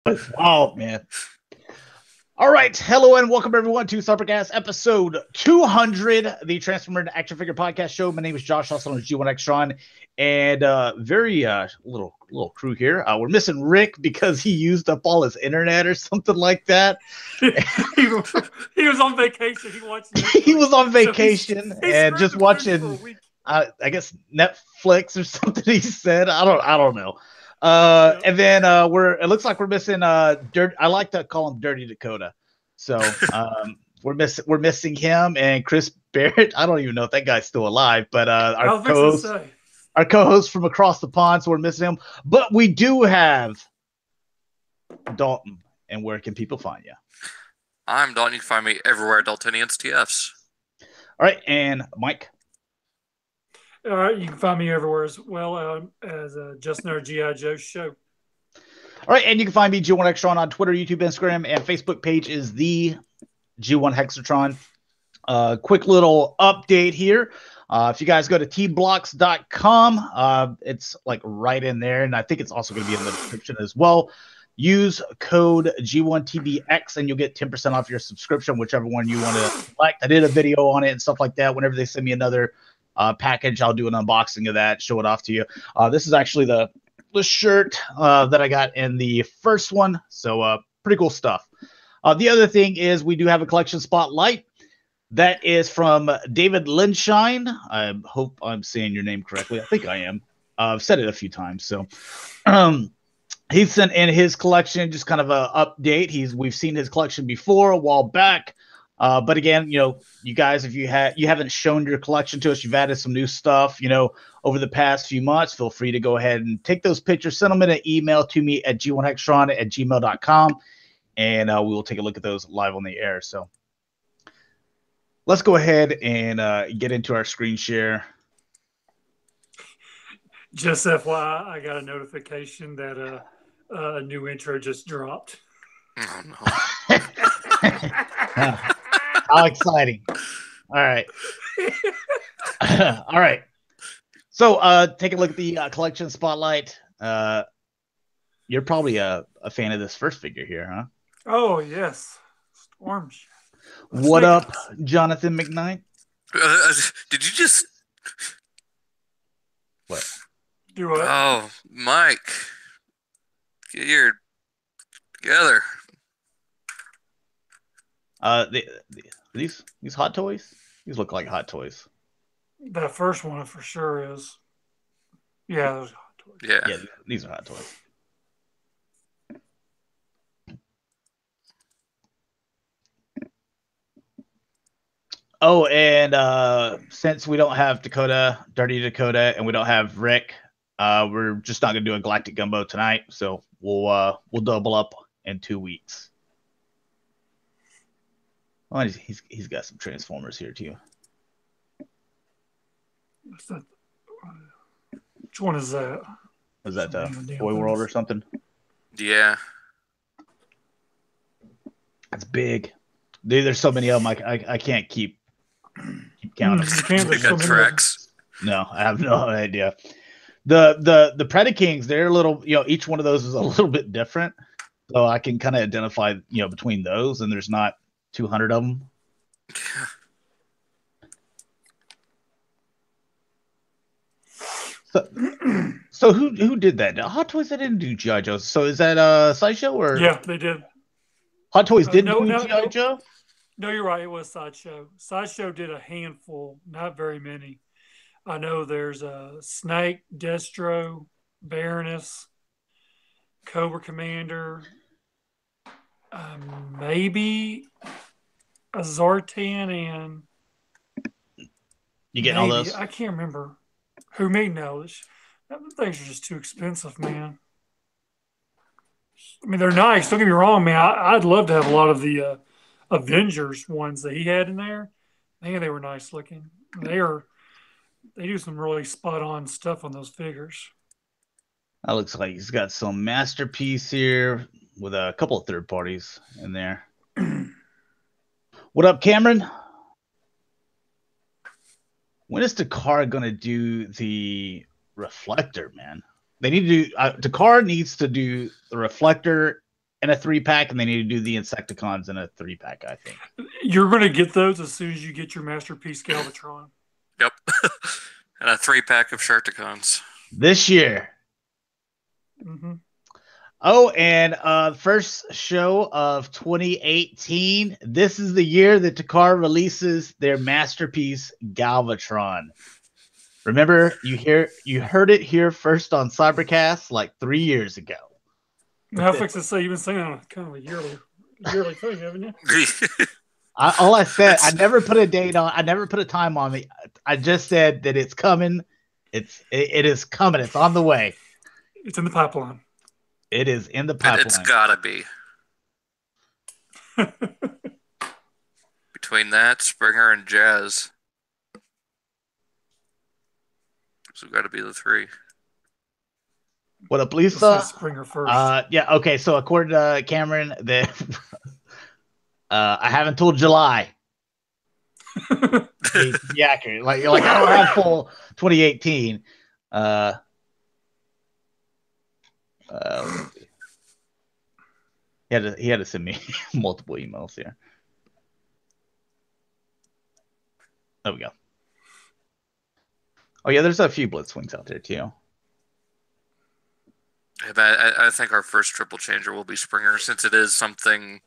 Wow, man. All right. Hello and welcome everyone to Cybercast episode 200, the Transformer Action Figure Podcast Show. My name is Josh, also known as G1Xtron, and very little crew here. We're missing Rick because he used up all his internet or something like that. he was on vacation. He watched Netflix. He was on vacation so and just watching, I guess Netflix or something. He said, I don't know. And then it looks like we're missing Dirt. I like to call him Dirty Dakota. So we're missing him and Chris Barrett. I don't even know if that guy's still alive, but our co-host from across the pond. So we're missing him, but we do have Dalton. And where can people find you? I'm Dalton. You can find me everywhere, Daltonians TFs. All right, and Mike. All right, you can find me everywhere as well as Just Another G.I. Joe show. All right, and you can find me G1Xtron on Twitter, YouTube, Instagram, and Facebook page is the G1Hexatron. Quick little update here. If you guys go to tblocks.com, it's like right in there, and I think it's also going to be in the description as well. Use code G1TBX and you'll get 10% off your subscription, whichever one you want to select. I did a video on it and stuff like that. Whenever they send me another package, I'll do an unboxing of that, show it off to you. This is actually the shirt that I got in the first one, so pretty cool stuff. The other thing is we do have a collection spotlight that is from David Linshine. I hope I'm saying your name correctly. I think I am. I've said it a few times. So he sent in his collection, just kind of an update. We've seen his collection before a while back. But again, you guys, if you haven't shown your collection to us, you've added some new stuff, over the past few months, feel free to go ahead and take those pictures, send them in an email to me at g1hextron@gmail.com, and we will take a look at those live on the air. So let's go ahead and get into our screen share. Just FYI, I got a notification that a new intro just dropped. Oh, no. How exciting. All right. All right. So take a look at the collection spotlight. You're probably a fan of this first figure here, huh? Oh, yes. Storms. What up, Jonathan McKnight? Did you just... What? Do what? Oh, Mike. Get your together. These Hot Toys? These look like Hot Toys. That first one for sure is. Yeah, those are Hot Toys. Yeah, these are Hot Toys. Oh, and since we don't have Dirty Dakota, and we don't have Rick, we're just not gonna do a Galactic Gumbo tonight. So we'll double up in 2 weeks. Oh, he's got some Transformers here too. Which one is that? Is that Toy World or something? Yeah. That's big. Dude, there's so many of them. I can't keep counting. They got tracks. No, I have no idea. The Predakings, they're a little, each one of those is a little bit different. So I can kind of identify, between those, and there's not 200 of them. So who did that? Hot Toys, they didn't do G.I. Joe. So is that Sideshow or? Yeah, they did. Hot Toys didn't do G.I. Joe? No, you're right. It was Sideshow. Sideshow did a handful, not very many. I know there's a Snake, Destro, Baroness, Cobra Commander, maybe a Zartan, and you getting all those? I can't remember who made those. Things are just too expensive, man. I mean, they're nice. Don't get me wrong, man. I'd love to have a lot of the Avengers ones that he had in there. Man, they were nice looking. They do some really spot on stuff on those figures. That looks like he's got some Masterpiece here with a couple of third parties in there. What up, Cameron? When is Takara going to do the reflector, man? They need to do Takara needs to do the reflector in a 3-pack, and they need to do the Insecticons in a 3-pack, I think. You're going to get those as soon as you get your Masterpiece Galvatron. Yep. And a 3-pack of Shatrdglassjazz. This year. Mm-hmm. Oh, and first show of 2018. This is the year that Takara releases their Masterpiece Galvatron. Remember, you heard it here first on Cybercast like 3 years ago. Now, I fix to say you've been saying on kind of a yearly thing, haven't you? All I said, I never put a date on. I never put a time on it. I just said that it's coming. It is coming. It's on the way. It's in the pipeline. It is in the pipeline. It's gotta be. Between that, Springer, and Jazz. So got to be the 3. What up, Lisa? Springer first. Yeah. Okay. So according to Cameron, that I haven't told July. Be accurate. Like I don't have full 2018. He had to send me multiple emails here. There we go. Oh yeah, there's a few Blitzwings out there too. I think our first triple changer will be Springer, since it is something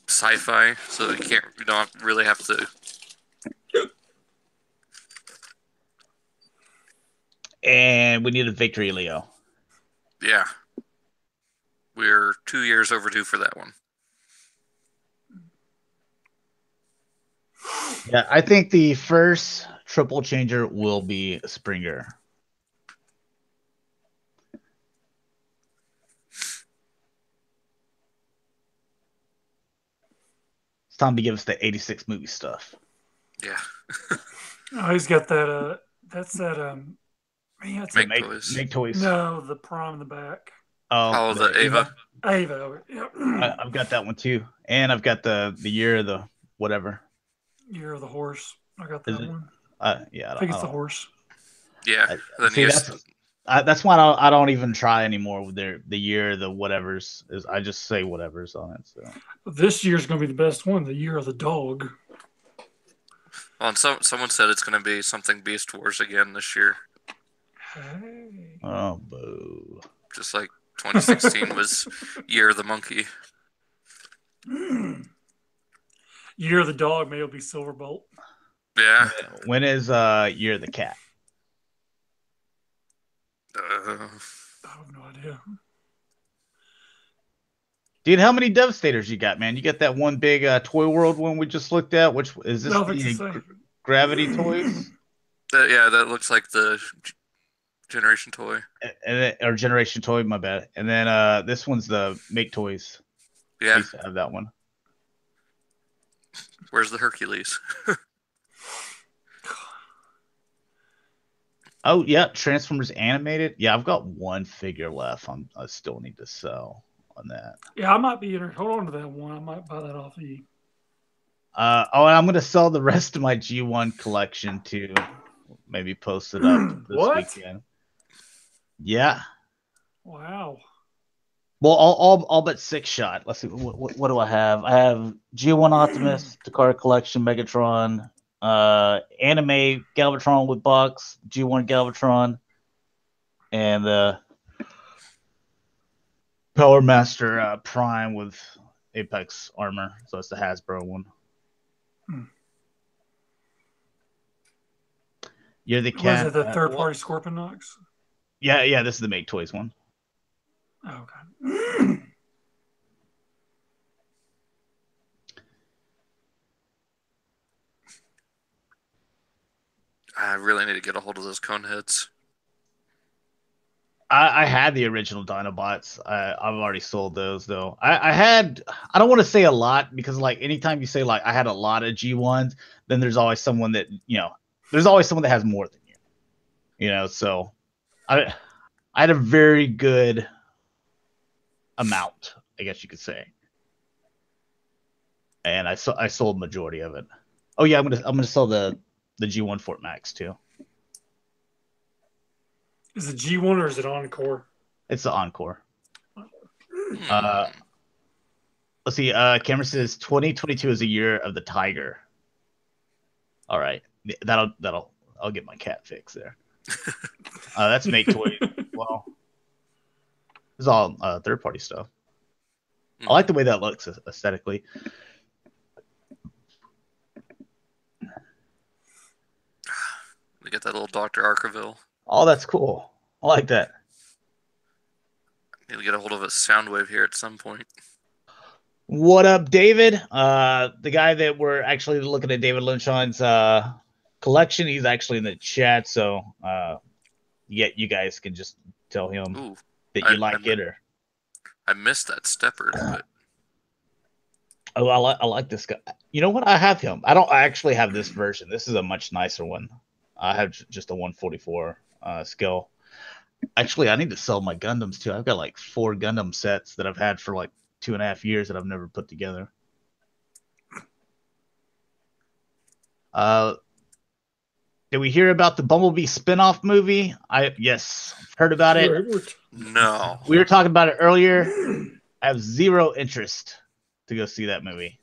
sci-fi, so you don't really have to. And we need a victory, Leo. Yeah. We're 2 years overdue for that one. Yeah, I think the first triple changer will be Springer. It's time to give us the 86 movie stuff. Yeah. Oh, he's got that. That's that. Make Toyz. Make Toyz. No, the Prime in the back. Oh, the Ava. Ava. Yeah. I've got that one too, and I've got the year of the whatever. Year of the Horse. I got that one. Yeah, I think it's the horse. Yeah. That's why I don't even try anymore with the year, the whatevers. I just say whatever's on it. So this year's going to be the best one. The Year of the Dog. Well, and someone said it's going to be something Beast Wars again this year. Hey. Oh, boo! Just like 2016 was Year of the Monkey. Year of the Dog, maybe it'll be Silverbolt. Yeah. When is Year of the Cat? I have no idea. Dude, how many Devastators you got, man? You got that one big Toy World one we just looked at? Which is this? The Gravity Toys? That looks like the Generation Toy. Or Generation Toy, my bad. And then this one's the Make Toys. Yeah. I used to have that one. Where's the Hercules? Oh, yeah. Transformers Animated. Yeah, I've got one figure left. I still need to sell on that. Yeah, I might be hold on to that one. I might buy that off of you. And I'm going to sell the rest of my G1 collection too. Maybe post it up this weekend. Yeah. Wow. Well, all but 6-shot. Let's see. What do I have? I have G1 Optimus, Takara Collection, Megatron, Anime Galvatron with box, G1 Galvatron, and the Power Master Prime with Apex armor. So it's the Hasbro one. You're the cat. Was it the third-party Scorpion Nox? Yeah. This is the Make Toys one. Oh, okay. I really need to get a hold of those cone heads. I had the original Dinobots. I've already sold those though. I don't want to say a lot because like anytime you say like I had a lot of G1s, then there's always someone that there's always someone that has more than you. So I had a very good amount, I guess you could say. And I sold majority of it. Oh yeah, I'm gonna sell the G1 Fort Max too. Is it G1 or is it Encore? It's the Encore. Let's see. Cameron says 2022 is a year of the tiger. All right, I'll get my cat fix there. That's Make Toys. Well, this is all third-party stuff. I like the way that looks aesthetically. We get that little Dr. Arkerville. Oh, that's cool. I like that. Need to get a hold of a Soundwave here at some point. What up, David? The guy that we're actually looking at, David Lynchon's collection, he's actually in the chat, so you guys can just tell him that you like it. Or I missed that stepper, but I like this guy. You know what? I have him. I actually have this version. This is a much nicer one. I have just a 144 scale. Actually, I need to sell my Gundams too. I've got like 4 Gundam sets that I've had for like 2.5 years that I've never put together. Did we hear about the Bumblebee spinoff movie? Yes, heard about it. No. We were talking about it earlier. I have zero interest to go see that movie.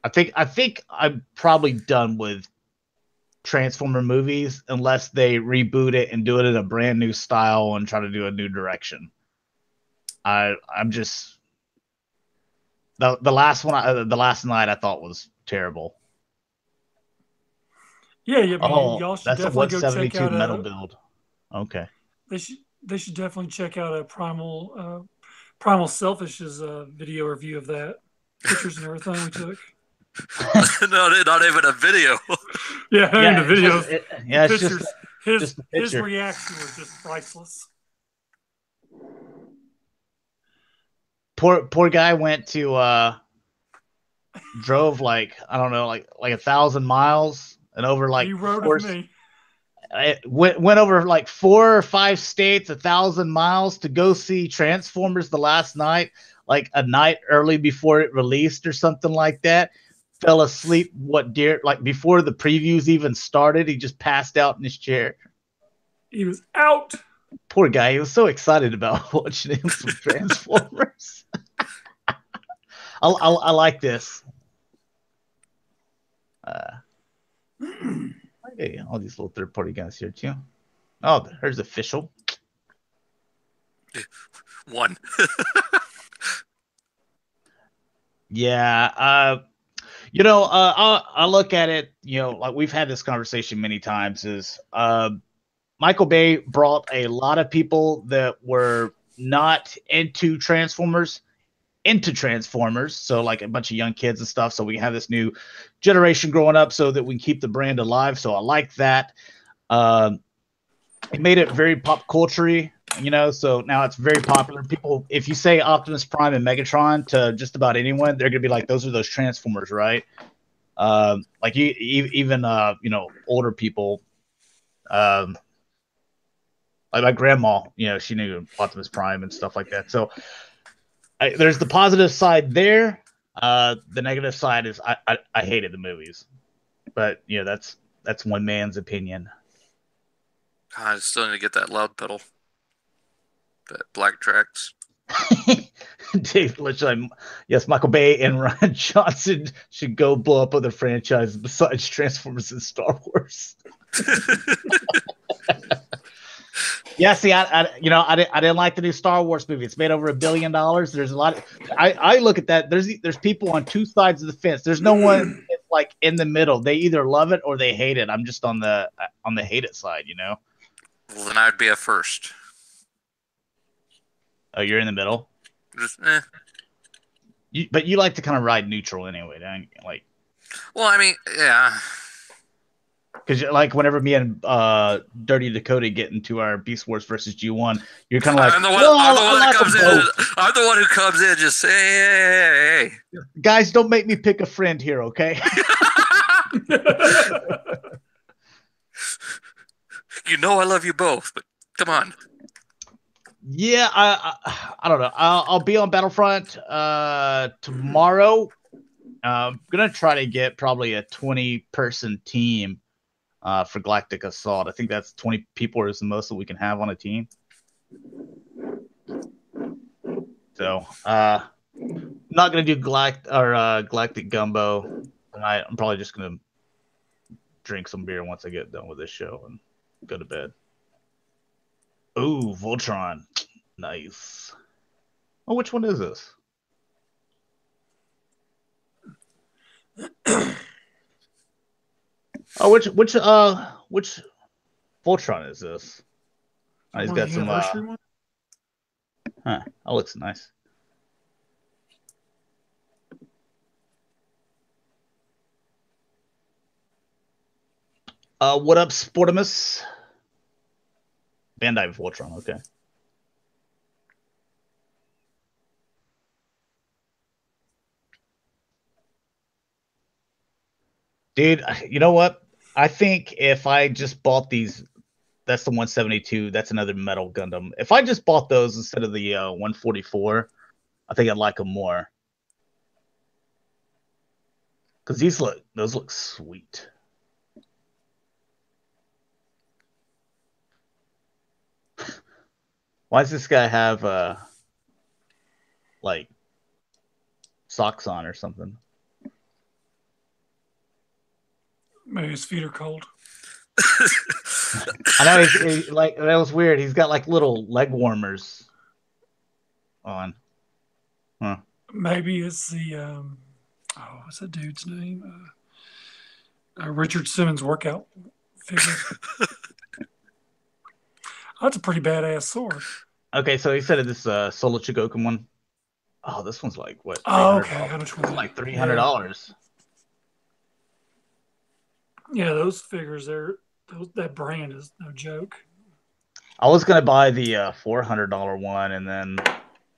I think I'm probably done with Transformer movies unless they reboot it and do it in a brand new style and try to do a new direction. I'm just the last one. The last night I thought was terrible. Yeah, y'all should definitely go check out metal build. Okay. They should definitely check out a Primal Selfish's video review of that. Pictures and everything we took. No, not even a video. Yeah, the video. It's pictures. Just his reaction was just priceless. Poor guy went to drove like 1,000 miles and over like he rode with me. It went over like 4 or 5 states, 1,000 miles to go see Transformers the last night, like a night early before it released or something like that. Fell asleep before the previews even started. He just passed out in his chair. He was out. Poor guy. He was so excited about watching some Transformers. I like this. Hey, all these little third-party guys here too. Oh, there's official. One. Yeah. I look at it, like we've had this conversation many times, is Michael Bay brought a lot of people that were not into Transformers into Transformers. So like a bunch of young kids and stuff. So we have this new generation growing up so that we can keep the brand alive. So I like that. It made it very pop culture-y, so now it's very popular. People, if you say Optimus Prime and Megatron to just about anyone, they're going to be like, those are those Transformers, right? Like even older people, like my grandma, she knew Optimus Prime and stuff like that. So there's the positive side there. The negative side is I hated the movies, but that's one man's opinion. I still need to get that loud pedal. That Black Tracks. Dave, literally, yes, Michael Bay and Ryan Johnson should go blow up other franchises besides Transformers and Star Wars. Yeah, see, I didn't like the new Star Wars movie. It's made over $1 billion. There's a lot. I look at that. There's people on 2 sides of the fence. There's no one like in the middle. They either love it or they hate it. I'm just on the hate it side, Well, then I'd be a first. Oh, you're in the middle. Just But you like to kind of ride neutral anyway, don't you? Like. Well, I mean, yeah. Because like whenever me and Dirty Dakota get into our Beast Wars versus G1, you're kind of like, I'm the one who comes in and just say, hey. Guys, don't make me pick a friend here, okay? You know I love you both, but come on. Yeah, I don't know. I'll be on Battlefront tomorrow. I'm gonna try to get probably a 20-person team for Galactic Assault. I think that's 20 people is the most that we can have on a team. So, not gonna do Galactic Gumbo tonight. I'm probably just gonna drink some beer once I get done with this show and go to bed. Ooh, Voltron, nice. Oh, which one is this? Oh, which Voltron is this? Oh, he's got some. One? Huh? That looks nice. What up, Sportimus? Bandai Voltron, okay. Dude, you know what? I think if I just bought these, that's the 172. That's another Metal Gundam. If I just bought those instead of the 144, I think I'd like them more. Because those look sweet. Why does this guy have like socks on or something? Maybe his feet are cold. I know he's like, that was weird. He's got like little leg warmers on. Huh. Maybe it's the what's that dude's name? Richard Simmons workout figure. That's a pretty badass sword. Okay, so he said this Solo Chigoku one. Oh, this one's like what? Oh, okay. It's like $300. Yeah, those figures, that brand is no joke. I was gonna buy the $400 one, and then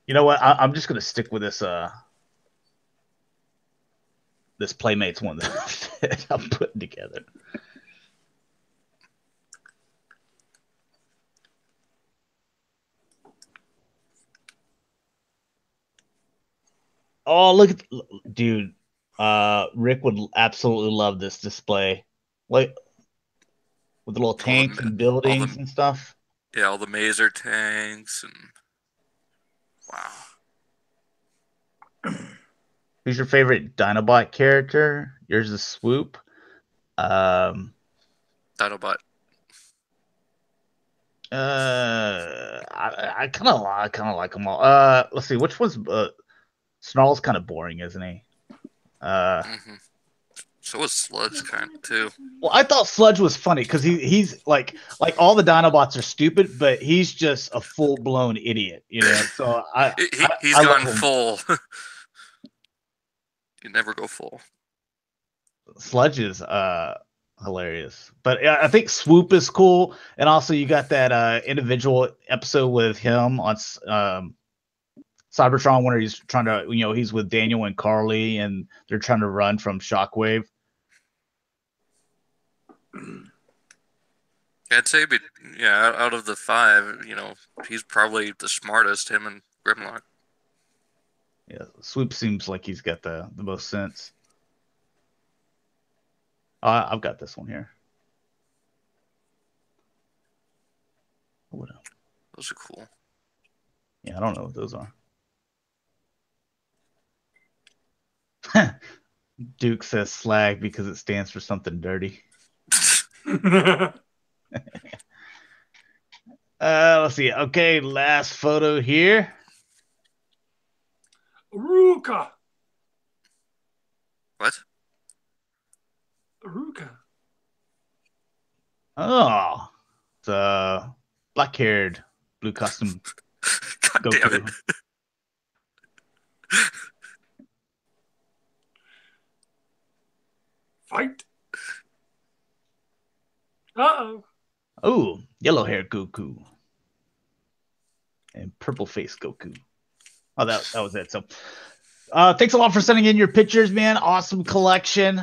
you know what? I'm just gonna stick with this this Playmates one that I'm putting together. Oh, look at dude. Rick would absolutely love this display. Like with the little tanks and buildings and stuff. Yeah, all the Mazer tanks and wow. Who's your favorite Dinobot character? Yours is Swoop. Dinobot. I kind of like them all. Let's see, which one's Snarl's kind of boring, isn't he? So was Sludge kind of too. Well, I thought Sludge was funny because he's like all the Dinobots are stupid, but he's just a full blown idiot, you know. So he's gone full. You never go full. Sludge is hilarious, but I think Swoop is cool, and also you got that individual episode with him on Cybertron when he's trying to, he's with Daniel and Carly, and they're trying to run from Shockwave. I'd say, out of the five, he's probably the smartest, him and Grimlock. Yeah, Swoop seems like he's got the most sense. I've got this one here. Those are cool. Yeah, I don't know what those are. Duke says slag because it stands for something dirty. Let's see. Okay, last photo here. Ruka. What? Ruka. Oh, it's a black-haired, blue costume. God Goku. Damn it. Fight. Uh-oh. Oh, yellow hair Goku. And purple face Goku. Oh, that was it. So thanks a lot for sending in your pictures, man. Awesome collection.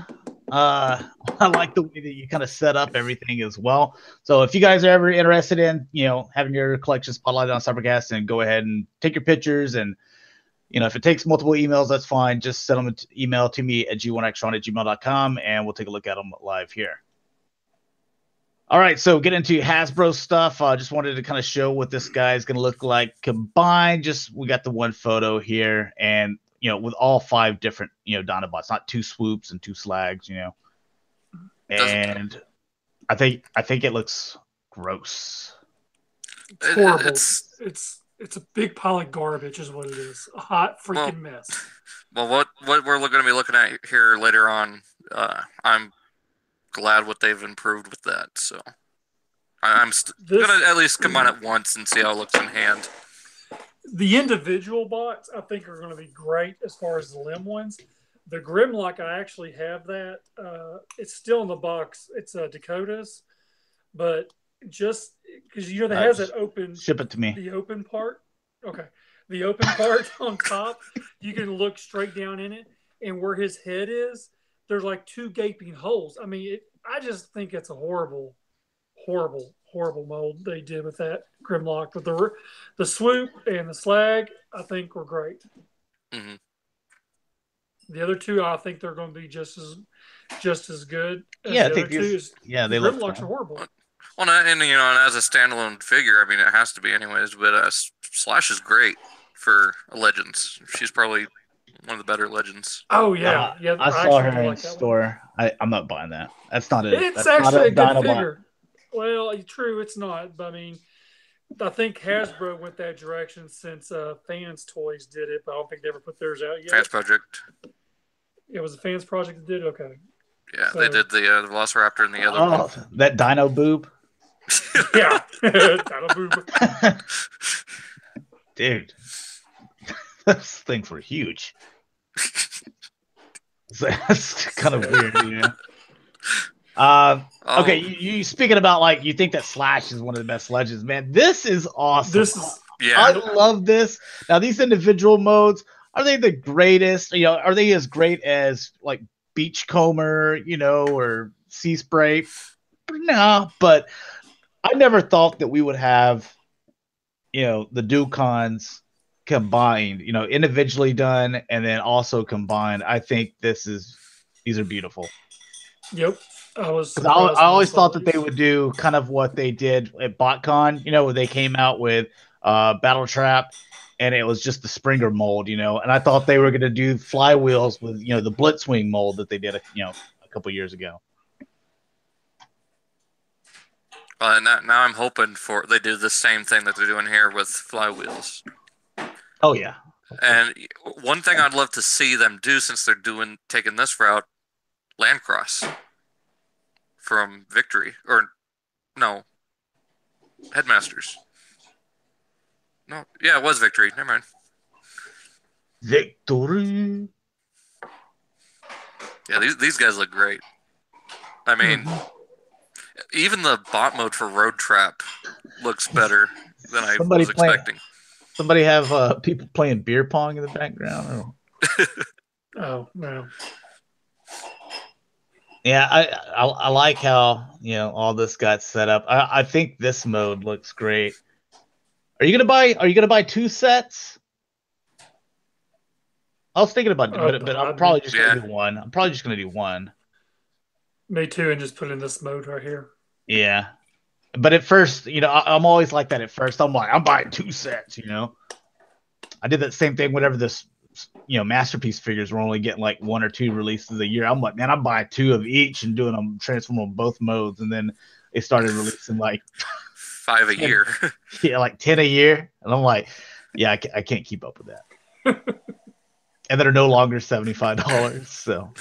I like the way that you kind of set up everything as well. So if you guys are ever interested in, having your collection spotlighted on Cybercast, and go ahead and take your pictures, and if it takes multiple emails, that's fine. Just send them an email to me at g1xtron@gmail.com, and we'll take a look at them live here. All right, so get into Hasbro stuff. Just wanted to kind of show what this guy is going to look like combined. Just we got the one photo here, and with all 5 different Dinobots, not 2 swoops and 2 slags, and I think it looks gross. It's horrible. It's a big pile of garbage, is what it is. A hot freaking mess. Well, what we're going to be looking at here later on, I'm glad what they've improved with that. So I'm going to at least combine it once and see how it looks in hand. The individual bots, I think, are going to be great as far as the limb ones. The Grimlock, I actually have that. It's still in the box. It's Dakota's, but just because it has that open. Ship it to me. The open part. Okay. The open part on top, you can look straight down in it, and where his head is, there's like 2 gaping holes. I mean, I just think it's a horrible mold they did with that Grimlock. But the swoop and the slag, I think, were great. Mm-hmm. The other 2, I think they're going to be just as good. Yeah, I think they look. Grimlocks are horrible. Well, and as a standalone figure, I mean, it has to be anyways. But Slash is great for Legends. She's probably one of the better Legends. Oh yeah, yeah. I saw her in store. I'm not buying that. That's not it. It's actually a good figure. Well, true, it's not. But I mean, I think Hasbro went that direction since Fans Toys did it, but I don't think they ever put theirs out yet. Fans Project. It was a Fans Project that did it? Okay. Yeah, so, they did the Velociraptor and the other one. That Dino Boob? Yeah. Dino Boob. Dude. Those things were huge. So that's kind of weird, Okay, you speaking about you think that Slash is one of the best Legends, man. This is awesome. I love this. Now these individual modes, are they the greatest? Are they as great as like Beachcomber, or Sea Spray? No, but I never thought that we would have, the Dukons combined, individually done and then also combined. I think these are beautiful. Yep. I always thought that they would do kind of what they did at BotCon, where they came out with Battle Trap and it was just the Springer mold, and I thought they were going to do flywheels with, the Blitzwing mold that they did, a couple years ago. And now I'm hoping they do the same thing that they're doing here with flywheels. Oh yeah. And one thing I'd love to see them do, since they're taking this route, Landcross from Victory, or no, Headmasters. No, yeah, it was Victory. Never mind. Victory. Yeah, these guys look great. I mean, even the bot mode for Road Trap looks better than I was expecting. Somebody have people playing beer pong in the background? Oh, no. Yeah, I like how, all this got set up. I think this mode looks great. Are you gonna buy 2 sets? I was thinking about doing it, but I'm probably just gonna do one. I'm probably just gonna do one. Me too, and just put in this mode right here. Yeah. But at first, I'm always like that at first. I'm like, I'm buying 2 sets, I did that same thing whenever this, Masterpiece figures were only getting like 1 or 2 releases a year. I'm like, man, I'm buying 2 of each and doing them, transform on both modes. And then they started releasing like 5 a year. Yeah, like 10 a year. And I'm like, yeah, I can't keep up with that. And they're no longer $75. So.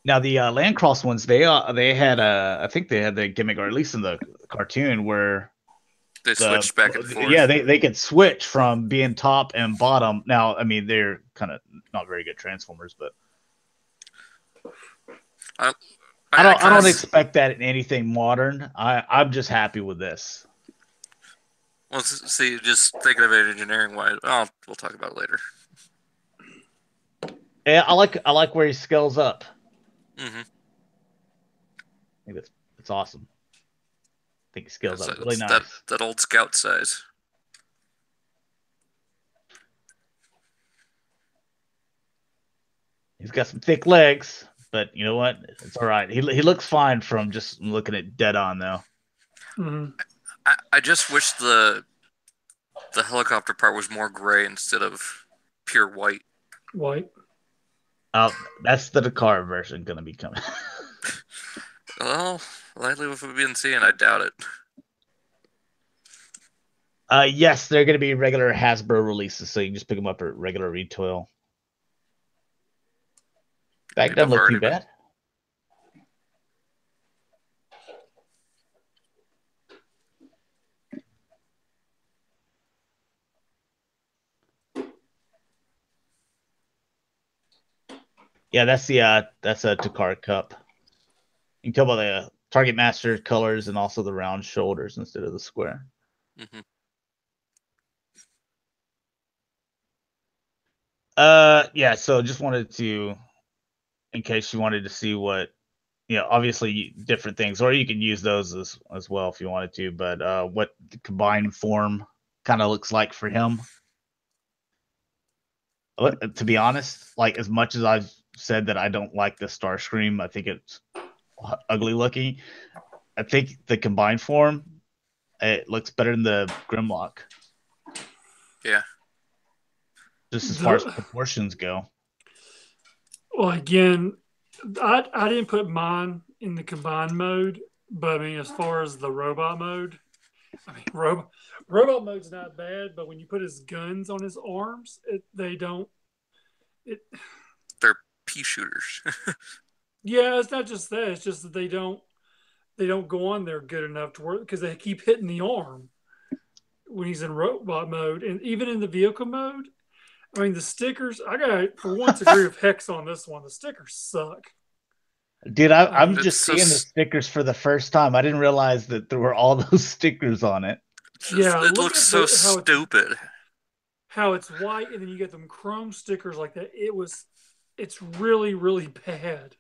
Now the Landcross ones, they had I think they had the gimmick, or at least in the cartoon, where they switched back and forth. Yeah, they could switch from being top and bottom. Now, I mean, they're kind of not very good Transformers, but I don't expect that in anything modern. I'm just happy with this. Well, see, just thinking of it engineering wise, we'll talk about it later. Yeah, I like where he scales up. Mm-hmm. I think that's awesome. I think he scales up really nice. That old scout size. He's got some thick legs, but you know what? It's all right. He looks fine from just looking at dead on though. Mm-hmm. I just wish the helicopter part was more gray instead of pure white. White. That's the Dakara version going to be coming. Well, likely if we've been seeing, I doubt it. Yes, they're going to be regular Hasbro releases, so you can just pick them up at regular retail. That doesn't look too bad. Yeah, that's a Takara cup. You can tell by the Target Master colors and also the round shoulders instead of the square. Mm-hmm. Yeah, so just wanted to, in case you wanted to see what, obviously different things, or you can use those as well if you wanted to, but what the combined form kind of looks like for him. To be honest, like as much as I've said that I don't like the Starscream, I think it's ugly looking. I think the combined form, it looks better than the Grimlock. Yeah. Just as far as proportions go. Well, again, I didn't put mine in the combined mode, but I mean, as far as the robot mode, I mean, robot mode's not bad, but when you put his guns on his arms, they're pea shooters. Yeah, it's not just that; it's just that they don't go on there good enough to work because they keep hitting the arm when he's in robot mode, and even in the vehicle mode. I mean, the stickers, I got for once agree with Hex on this one. The stickers suck. Dude, I'm just seeing the stickers for the first time. I didn't realize that there were all those stickers on it. Yeah, it looks so stupid. How it's white, and then you get them chrome stickers like that. It's really, really bad.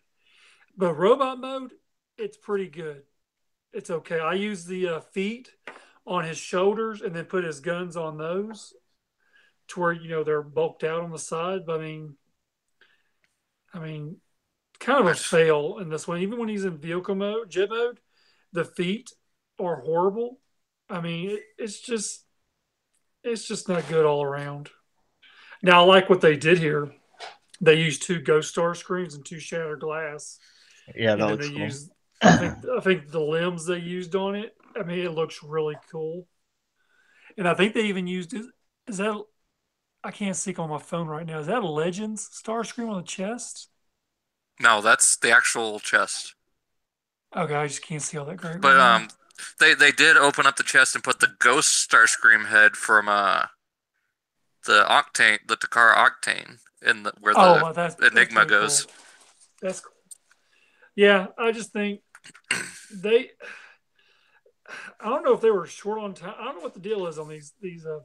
But robot mode, it's pretty good. It's okay. I use the feet on his shoulders and then put his guns on those to where they're bulked out on the side. But I mean, kind of a fail in this one. Even when he's in vehicle mode, jet mode, the feet are horrible. I mean, it's just not good all around. Now, I like what they did here. They used 2 Ghost Star screens and 2 Shattered Glass. Yeah, that and then looks they cool. used. I think the limbs they used on it. I mean, it looks really cool. And I think they even used it. Is that? I can't see on my phone right now. Is that a Legends Starscream on the chest? No, that's the actual chest. Okay, I just can't see all that great. But they did open up the chest and put the Ghost Starscream head from the Takara Octane in where the Enigma goes. Cool. That's cool. Yeah, I just think I don't know if they were short on time. I don't know what the deal is on these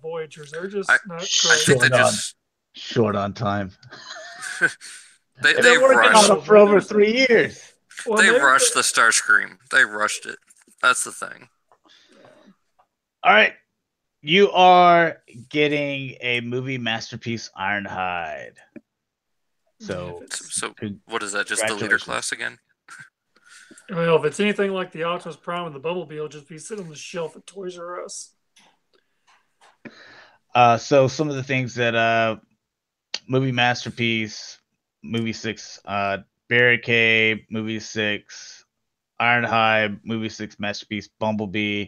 Voyagers. They're just not great. I think they're just short on time. They've working on it for over 3 years. Well, they rushed the Starscream. They rushed it. That's the thing. All right. You are getting a movie masterpiece Ironhide. So what is that? Just the leader class again? Well, if it's anything like the Optimus Prime and the Bumblebee, it'll just be sitting on the shelf at Toys R Us. So some of the things that movie masterpiece, movie 6, Barricade, movie 6, Ironhide, movie 6 masterpiece, Bumblebee,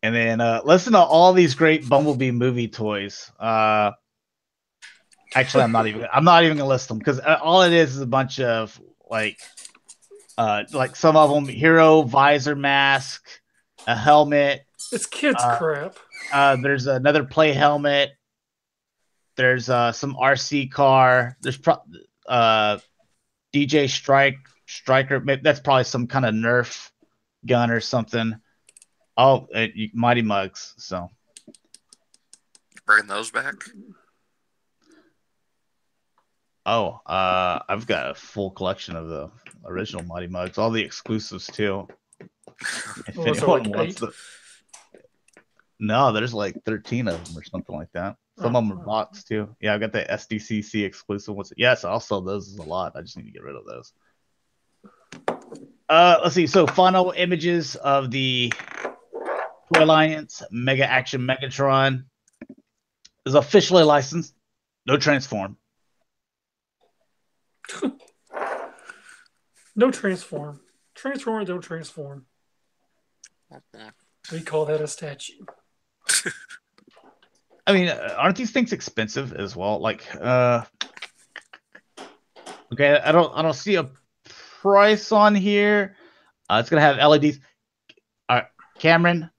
and then listen to all these great Bumblebee movie toys. Actually, I'm not even gonna list them because all it is a bunch of like some of them hero visor mask, a helmet. It's kids crap. There's another play helmet. There's some RC car. There's DJ Striker. That's probably some kind of Nerf gun or something. Oh, Mighty Mugs. So bringing those back. Oh, I've got a full collection of the original Mighty Mugs, all the exclusives too. If anyone wants the... No, there's like 13 of them or something like that. Some of them are boxed too. Yeah, I got the SDCC exclusive ones. Yes, I'll sell those a lot. I just need to get rid of those. Let's see. So final images of the Toy Alliance Mega Action Megatron is officially licensed. No transform. No transform. Transform or don't transform. We call that a statue. I mean, aren't these things expensive as well? Like, okay, I don't see a price on here. It's gonna have LEDs. All right, Cameron,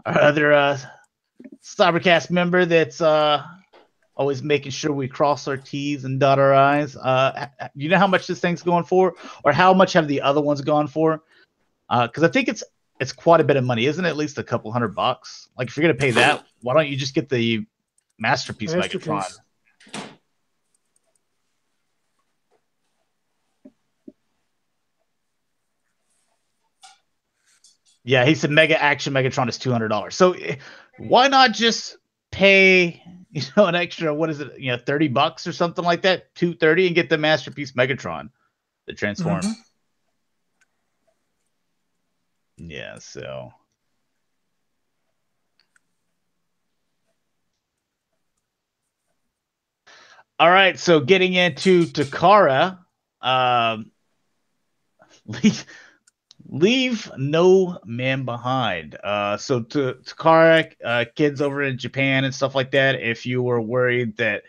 our other Cybercast member that's always making sure we cross our T's and dot our I's. You know how much this thing's going for, or how much have the other ones gone for? Because I think it's quite a bit of money, isn't it? At least a couple $100. Like, if you're gonna pay that, why don't you just get the Masterpiece Megatron? Yeah, he said Mega Action Megatron is $200. So why not just pay, an extra, what is it, $30 or something like that, $230, and get the Masterpiece Megatron, the Transform. Mm-hmm. Yeah, so. All right, so getting into Takara, leave no man behind. So to Takara, kids over in Japan and stuff like that, if you were worried that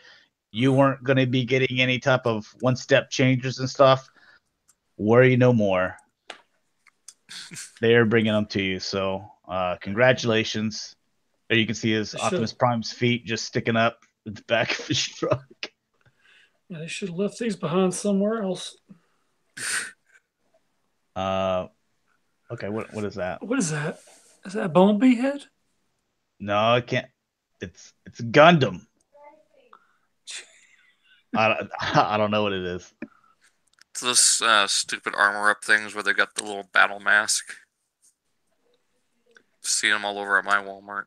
you weren't going to be getting any type of one-step changes and stuff, worry no more. They're bringing them to you. So congratulations. There you can see his Optimus Prime's feet just sticking up at the back of his truck. Yeah, they should have left these behind somewhere else. Okay, what is that? What is that? Is that a Bumblebee head? No, I can't. It's Gundam. I don't know what it is. It's those stupid armor up things where they got the little battle mask. See them all over at my Walmart.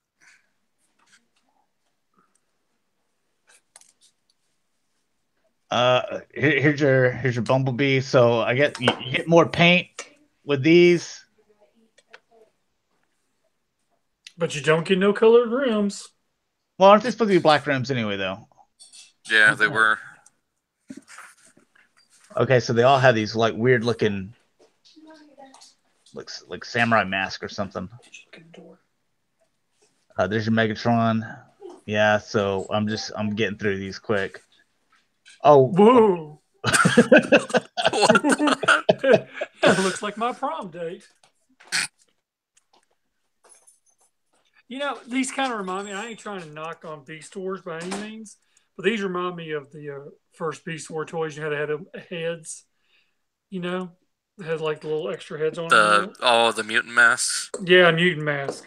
Here's your Bumblebee. So I get you get more paint with these, but you don't get no colored rims. Well, aren't they supposed to be black rims anyway, though? Yeah, they were. Okay, so they all have these like weird looking, looks like samurai mask or something. There's your Megatron. Yeah, so I'm getting through these quick. Oh, whoa! That looks like my prom date. These kind of remind me. I ain't trying to knock on Beast Wars by any means, but these remind me of the first Beast War toys. You had to have heads. They had like the little extra heads on them. The mutant masks. Yeah, mutant mask.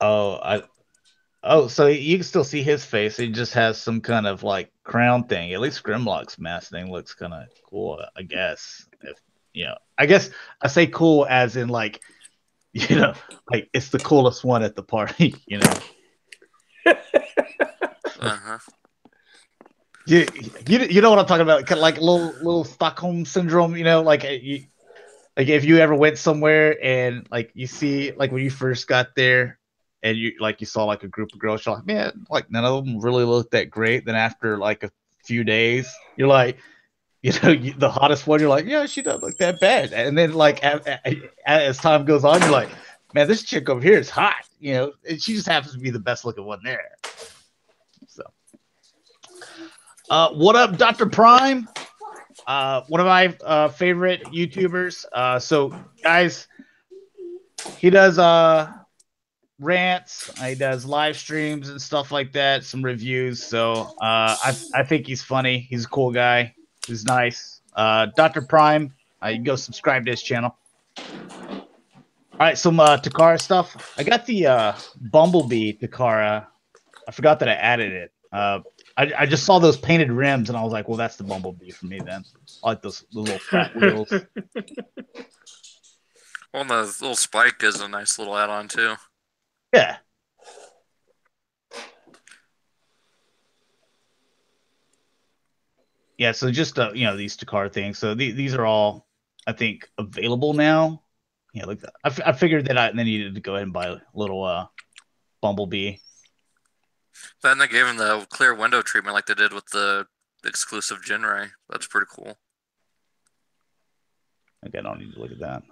So you can still see his face. He just has some kind of like crown thing. At least Grimlock's mask thing looks kind of cool, I guess. I guess I say cool as in like, like it's the coolest one at the party. Uh-huh. You know what I'm talking about? Kind of like little Stockholm syndrome. Like if you ever went somewhere and like you see like when you first got there. And you saw like a group of girls, you're like, man, like none of them really look that great. Then after like a few days, you're like, the hottest one, you're like, yeah, she doesn't look that bad. And then like as time goes on, you're like, man, this chick over here is hot. And she just happens to be the best looking one there. So, what up, Dr. Prime? One of my favorite YouTubers. So guys, he does rants, he does live streams and stuff like that, some reviews. So I think he's funny. He's a cool guy. He's nice. Dr. Prime, you can go subscribe to his channel. All right, some Takara stuff. I got the Bumblebee Takara. I forgot that I added it. I just saw those painted rims and I was like, well, that's the Bumblebee for me then. I like those little fat wheels. Well, the little spike is a nice little add-on too. Yeah. Yeah, so just these Takara things. So these are all, I think, available now. Yeah, like that. I figured that I needed to go ahead and buy a little Bumblebee. Then they gave him the clear window treatment like they did with the exclusive Jinrai. That's pretty cool. Okay, I don't need to look at that.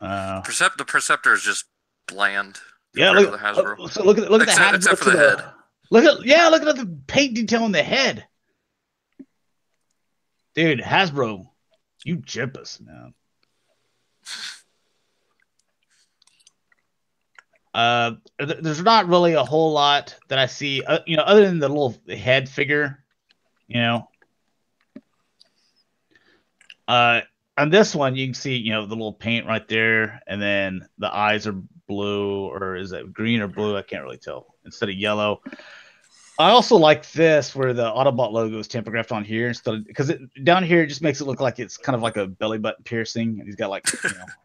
The Perceptor is just bland. Yeah, look at the Hasbro. So look at the Hasbro except for the head. Look at the paint detail on the head. Dude, Hasbro, you jip us, man. There's not really a whole lot that I see, other than the little head figure, on this one, you can see, the little paint right there, and then the eyes are blue, or is it green or blue? I can't really tell. Instead of yellow. I also like this, where the Autobot logo is tampographed on here because down here it just makes it look like it's kind of like a belly button piercing, and he's got like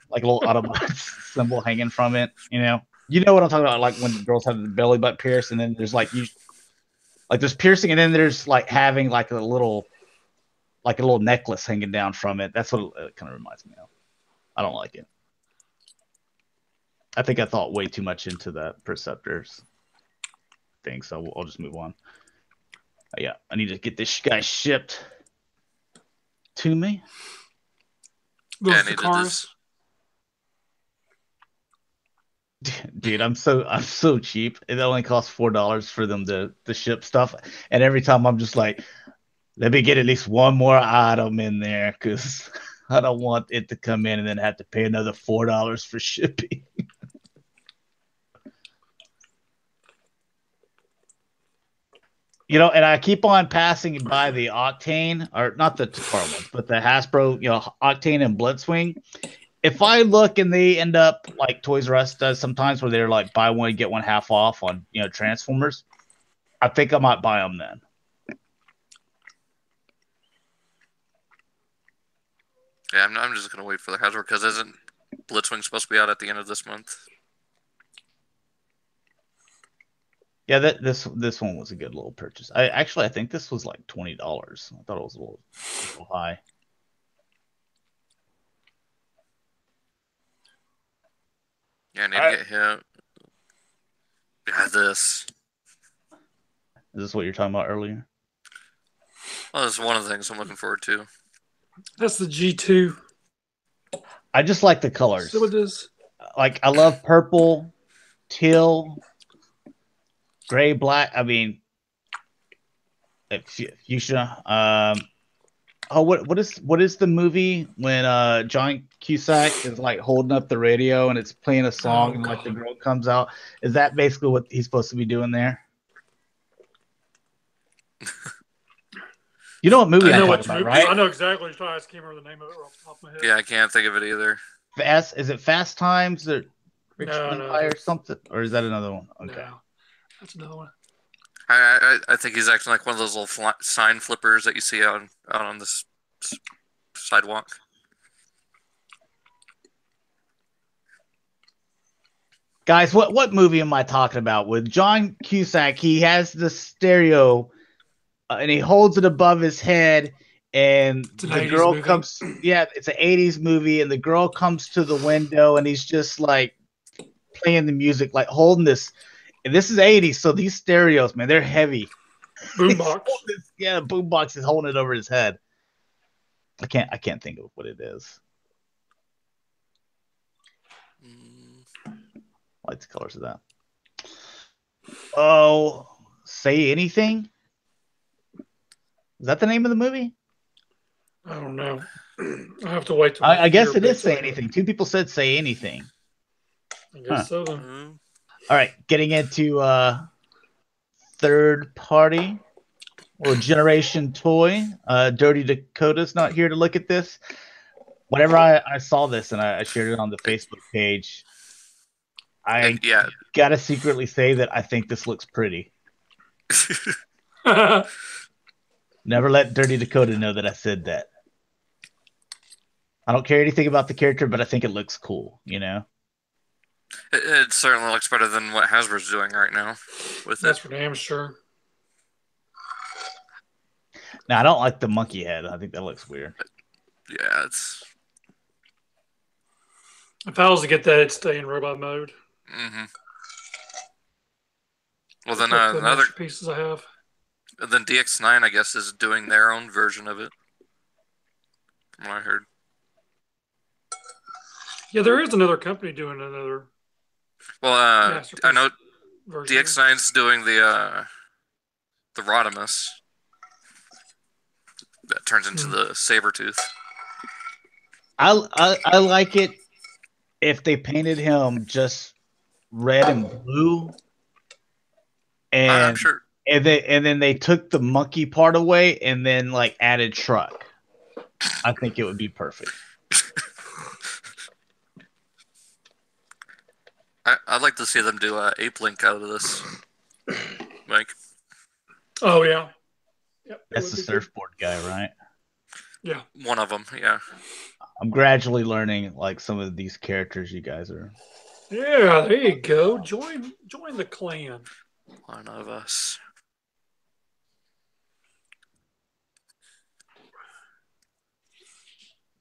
like a little Autobot symbol hanging from it. You know what I'm talking about, like when girls have the belly button pierced, and then there's there's piercing, and then there's like having like a little necklace hanging down from it. That's what it kind of reminds me of. I don't like it. I think I thought way too much into that Perceptors thing, so I'll just move on. Yeah, I need to get this guy shipped to me. Yeah, I need to Dude, I'm so cheap. It only costs $4 for them to ship stuff, and every time I'm just like, let me get at least one more item in there, because I don't want it to come in and then have to pay another $4 for shipping. And I keep on passing by the Octane, or not the Takara ones, but the Hasbro, Octane and Blitzwing. If I look and they end up like Toys R Us does sometimes, where they're like buy one get one half off on Transformers, I think I might buy them then. Yeah, I'm just gonna wait for the Hasbro, because isn't Blitzwing supposed to be out at the end of this month? Yeah, this one was a good little purchase. I think this was like $20. I thought it was a little high. Yeah, I need to get him. Yeah, this. Is this what you're talking about earlier? Well, that's one of the things I'm looking forward to. That's the G2. I just like the colors. So it is. Like, I love purple, teal, gray, black. I mean, fuchsia. What is the movie when John Cusack is like holding up the radio and it's playing a song and like the girl comes out? Is that basically what he's supposed to be doing there? You know what movie I'm talking about, right? I know exactly what you're talking about. I just can't remember the name of it off the top of my head. Yeah, I can't think of it either. Is it Fast Times or Empire or something? Or is that another one? Okay. No, that's another one. I think he's acting like one of those little sign flippers that you see out on this sidewalk. Guys, what movie am I talking about? With John Cusack, he has the stereo and he holds it above his head, and the girl comes. Yeah, it's an 80s movie, and the girl comes to the window, and he's just like playing the music, like holding this. And this is 80s, so these stereos, man, they're heavy. Boombox. Yeah, boombox is holding it over his head. I can't think of what it is. I like the colors of that. Oh, Say Anything? Is that the name of the movie? I don't know. I have to wait till I guess it is Say Anything. Two people said Say Anything. I guess so then. All right, getting into third party or generation toy. Dirty Dakota's not here to look at this. Whenever I saw this and I shared it on the Facebook page, I gotta secretly say that I think this looks pretty. Never let Dirty Dakota know that I said that. I don't care anything about the character, but I think it looks cool, It certainly looks better than what Hasbro's doing right now with That's for damn sure. Now, I don't like the monkey head. I think that looks weird. Yeah, it's. If I was to get that, it'd stay in robot mode. Mm-hmm. Well, Just then like the another. masterpieces I have. Then DX9, I guess, is doing their own version of it. From what I heard. Yeah, there is another company doing another. Well, masterpiece I know version. DX9's doing the Rodimus. That turns into the Sabretooth. I like it if they painted him just red and blue, and I'm sure. and then they took the monkey part away and then like added truck. I think it would be perfect. I'd like to see them do a Ape Link out of this, Mike. Oh yeah, yep, That's the surfboard guy, right? Yeah, one of them. Yeah, I'm gradually learning like some of these characters you guys are. Yeah, there you go. Join the clan. one of us.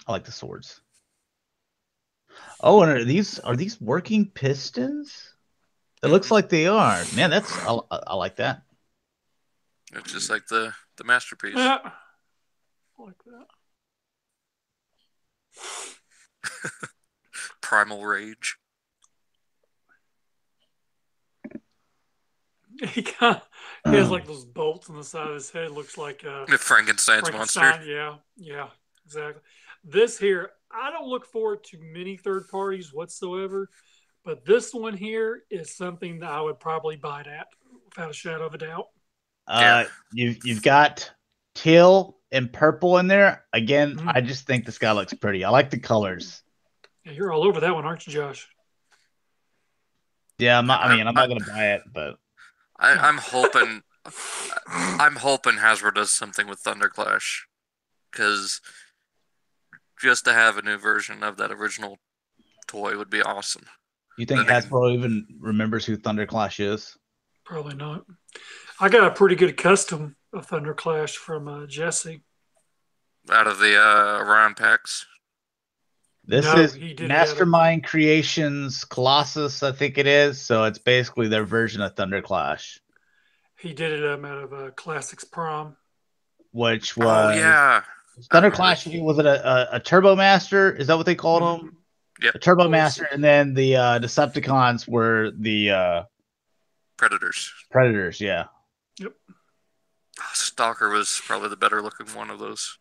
I like the swords. Oh, and are these working pistons? It looks like they are. Man, I like that. It's just like the masterpiece. Yeah, I like that. Primal Rage. He has like those bolts on the side of his head. Looks like Frankenstein's monster. Yeah, exactly. This here, I don't look forward to many third parties whatsoever, but this one here is something that I would probably bite at without a shadow of a doubt. You've got teal and purple in there. Again, I just think this guy looks pretty. I like the colors. Yeah, you're all over that one, aren't you, Josh? Yeah, I'm not going to buy it, but I'm hoping Hasbro does something with Thunderclash, because just to have a new version of that original toy would be awesome. You think Hasbro even remembers who Thunderclash is? Probably not. I got a pretty good custom of Thunderclash from Jesse. Out of the Orion packs. This is Mastermind Creations Colossus, I think it is. So it's basically their version of Thunderclash. He did it out of Classics Prom. Which was Thunderclash. Was it a Turbo Master? Is that what they called him? Yeah. A Turbo Master, and then the Decepticons were the Predators. Predators, yeah. Yep. Stalker was probably the better looking one of those.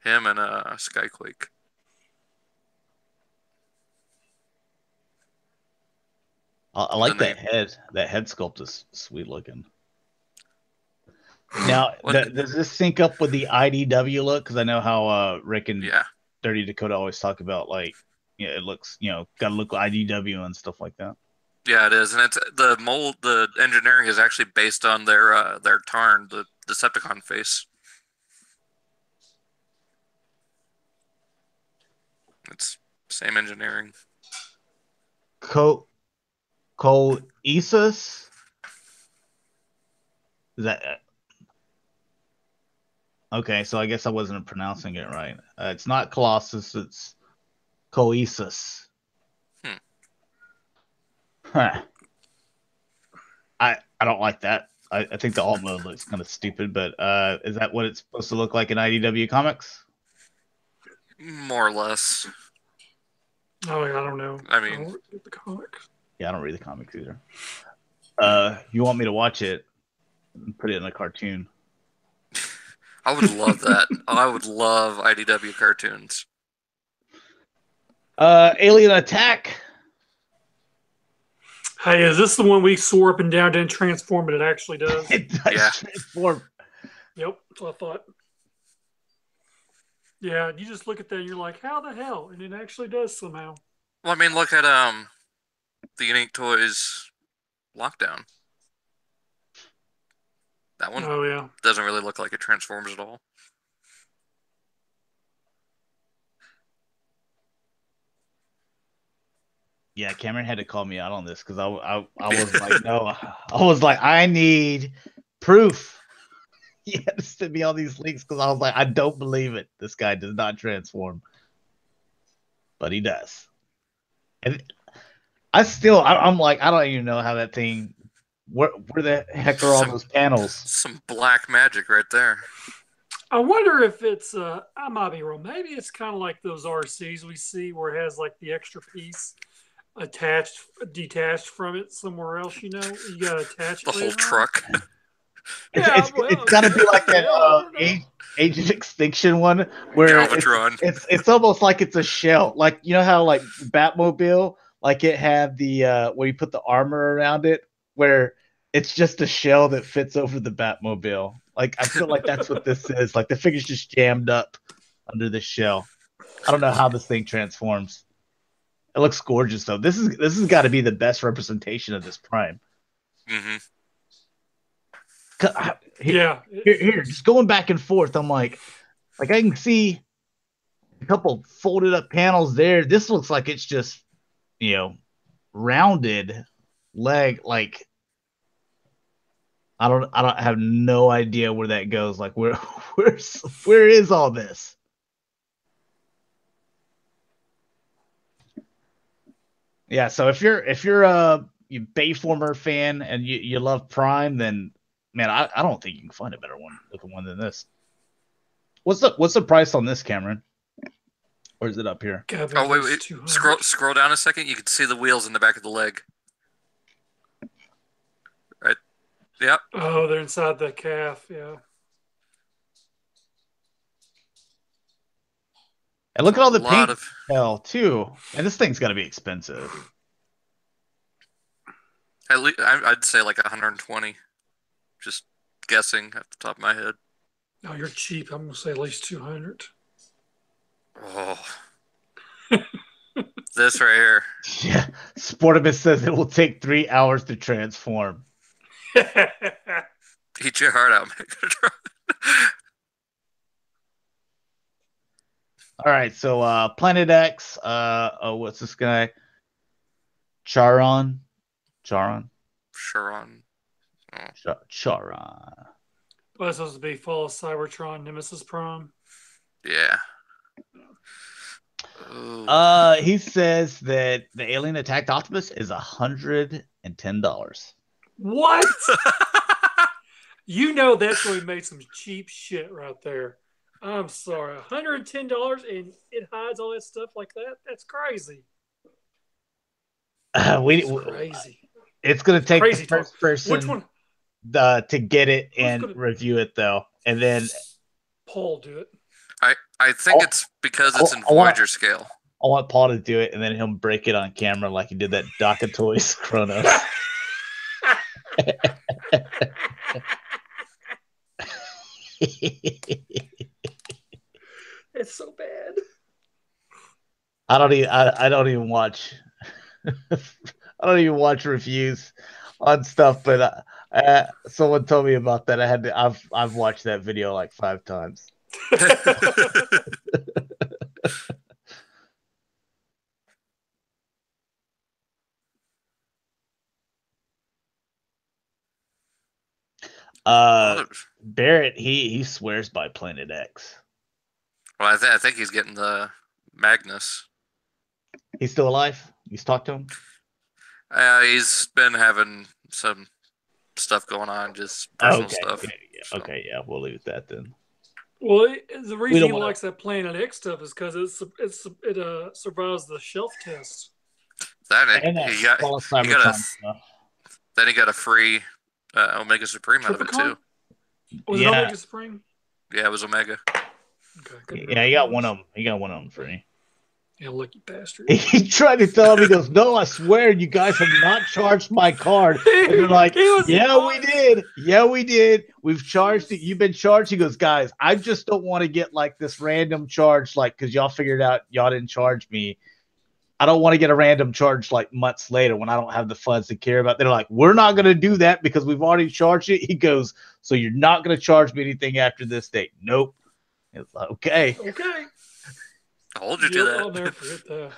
Him and Skyquake. I like that head. That head sculpt is sweet looking. Now, does this sync up with the IDW look? Because I know how Rick and Dirty Dakota always talk about, like, it looks, got to look like IDW and stuff like that. Yeah, it is, and it's the mold. The engineering is actually based on their Tarn, the Decepticon face. It's same engineering. Coesus? Is that okay? So I guess I wasn't pronouncing it right. It's not Colossus. It's Coesus. Huh. I don't like that. I think the alt mode looks kind of stupid, but is that what it's supposed to look like in IDW comics? More or less. Oh, yeah, I don't know. I mean, I don't read the comics. Yeah, I don't read the comics either. You want me to watch it and put it in a cartoon? I would love that. I would love IDW cartoons. Alien Attack. Hey, is this the one we swore up and down didn't transform, but it actually does? It does transform. Yep, that's what I thought. Yeah, you just look at that and you're like, how the hell? And it actually does somehow. Well, I mean, look at the Unique Toys Lockdown. That one doesn't really look like it transforms at all. Yeah, Cameron had to call me out on this because I was like, no, I was like, I need proof. He had to send me all these links because I was like, I don't believe it. This guy does not transform, but he does. And I'm like, I don't even know how that thing. Where the heck are all those panels? Some black magic right there. I wonder if it's, I might be wrong. Maybe it's kind of like those RCs we see where it has like the extra piece detached from it somewhere else. You got to attach the whole truck. It's got to be like that Agent Extinction one where it's almost like it's a shell. Like, you know how like Batmobile, like it had the where you put the armor around it, where it's just a shell that fits over the Batmobile. Like, I feel like that's what this is. Like, the figure's just jammed up under this shell. I don't know how this thing transforms. It looks gorgeous, though. This has got to be the best representation of this Prime. Mm-hmm. Here, just going back and forth. I'm like I can see a couple folded up panels there. This looks like it's just, rounded leg. Like, I don't have no idea where that goes. Like, where is all this? Yeah, so if you're a Bayformer fan and you love Prime, then man, I don't think you can find a better looking one than this. What's the price on this, Cameron? Or is it up here? Oh wait. Scroll down a second. You can see the wheels in the back of the leg. Right. Yep. Oh, they're inside the calf. Yeah. And look at all the paint detail too. And this thing's got to be expensive. At least I'd say like 120. Just guessing at the top of my head. No, you're cheap. I'm gonna say at least 200. Oh. This right here. Yeah. Sportimus says it will take 3 hours to transform. Eat your heart out, Megatron. All right, so Planet X. What's this guy? Charon. Charon. Oh. Charon. Well, that's supposed to be Fall of Cybertron, Nemesis Prime. Yeah. Ooh. He says that the alien attacked Optimus is $110. What? That's where we made some cheap shit right there. I'm sorry, $110 and it hides all that stuff like that? That's crazy. Crazy. It's going to take the first person Which one? To get it and review it, though. And then Paul do it. I think it's because it's in Voyager scale. I want Paul to do it, and then he'll break it on camera like he did that Doc of Toyz Chronos. It's so bad. I don't even watch. I don't even watch reviews on stuff, but someone told me about that. I've watched that video like 5 times. Barrett, he swears by Planet X. Well, I think he's getting the Magnus. He's still alive? You've talked to him? He's been having some stuff going on, just personal stuff. Okay, yeah, we'll leave it at that then. Well, the reason he likes that Planet X stuff is because it survives the shelf test. Then he got a free Omega Supreme out of it too. Was it Omega Supreme? Yeah, it was Omega. Okay, yeah, he got one of them. He got one of them free. Yeah, lucky bastard. He tried to tell him, he goes, "No, I swear, you guys have not charged my card." And they're like, "Yeah, we did. Yeah, we did. We've charged it. You've been charged." He goes, "Guys, I just don't want to get like this random charge, like because y'all figured out y'all didn't charge me. I don't want to get a random charge like months later when I don't have the funds to care about." They're like, "We're not going to do that because we've already charged it." He goes, "So you're not going to charge me anything after this date?" Nope. It's like, okay. I'll hold you to that. I'll never forget that.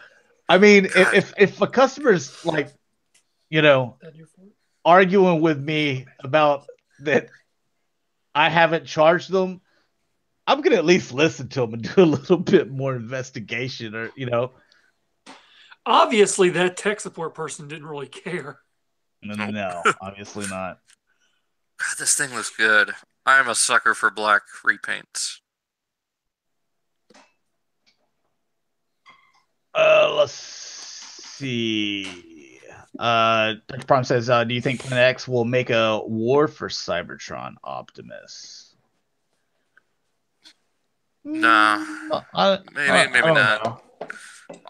I mean, if a customer's like, arguing with me about that I haven't charged them. I'm gonna at least listen to them and do a little bit more investigation, or Obviously, that tech support person didn't really care. No, obviously not. God, this thing looks good. I'm a sucker for black repaints. Let's see. Dr. Prime says, do you think Planet X will make a war for Cybertron, Optimus? Nah. Maybe not. Know.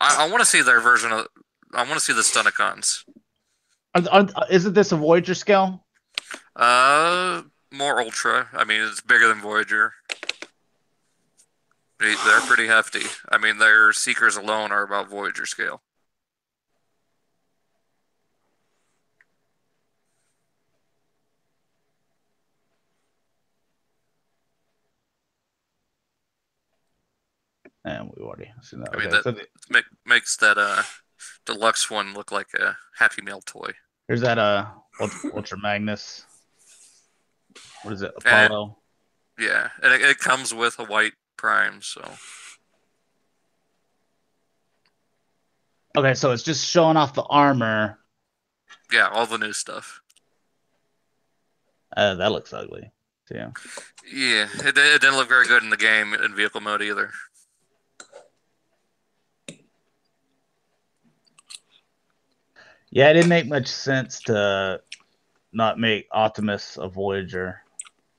I want to see their version of. I want to see the Stunticons. Isn't this a Voyager scale? More Ultra. I mean, it's bigger than Voyager. They're pretty hefty. I mean, their Seekers alone are about Voyager scale. And we already seen that. I mean, that makes that deluxe one look like a Happy Meal toy. Here's that Ultra Magnus. What is it? Apollo. Yeah, and it comes with a white Prime, so. Okay, so it's just showing off the armor. Yeah, all the new stuff. That looks ugly. Yeah. Yeah, it didn't look very good in the game in vehicle mode either. Yeah, it didn't make much sense to not make Optimus a Voyager.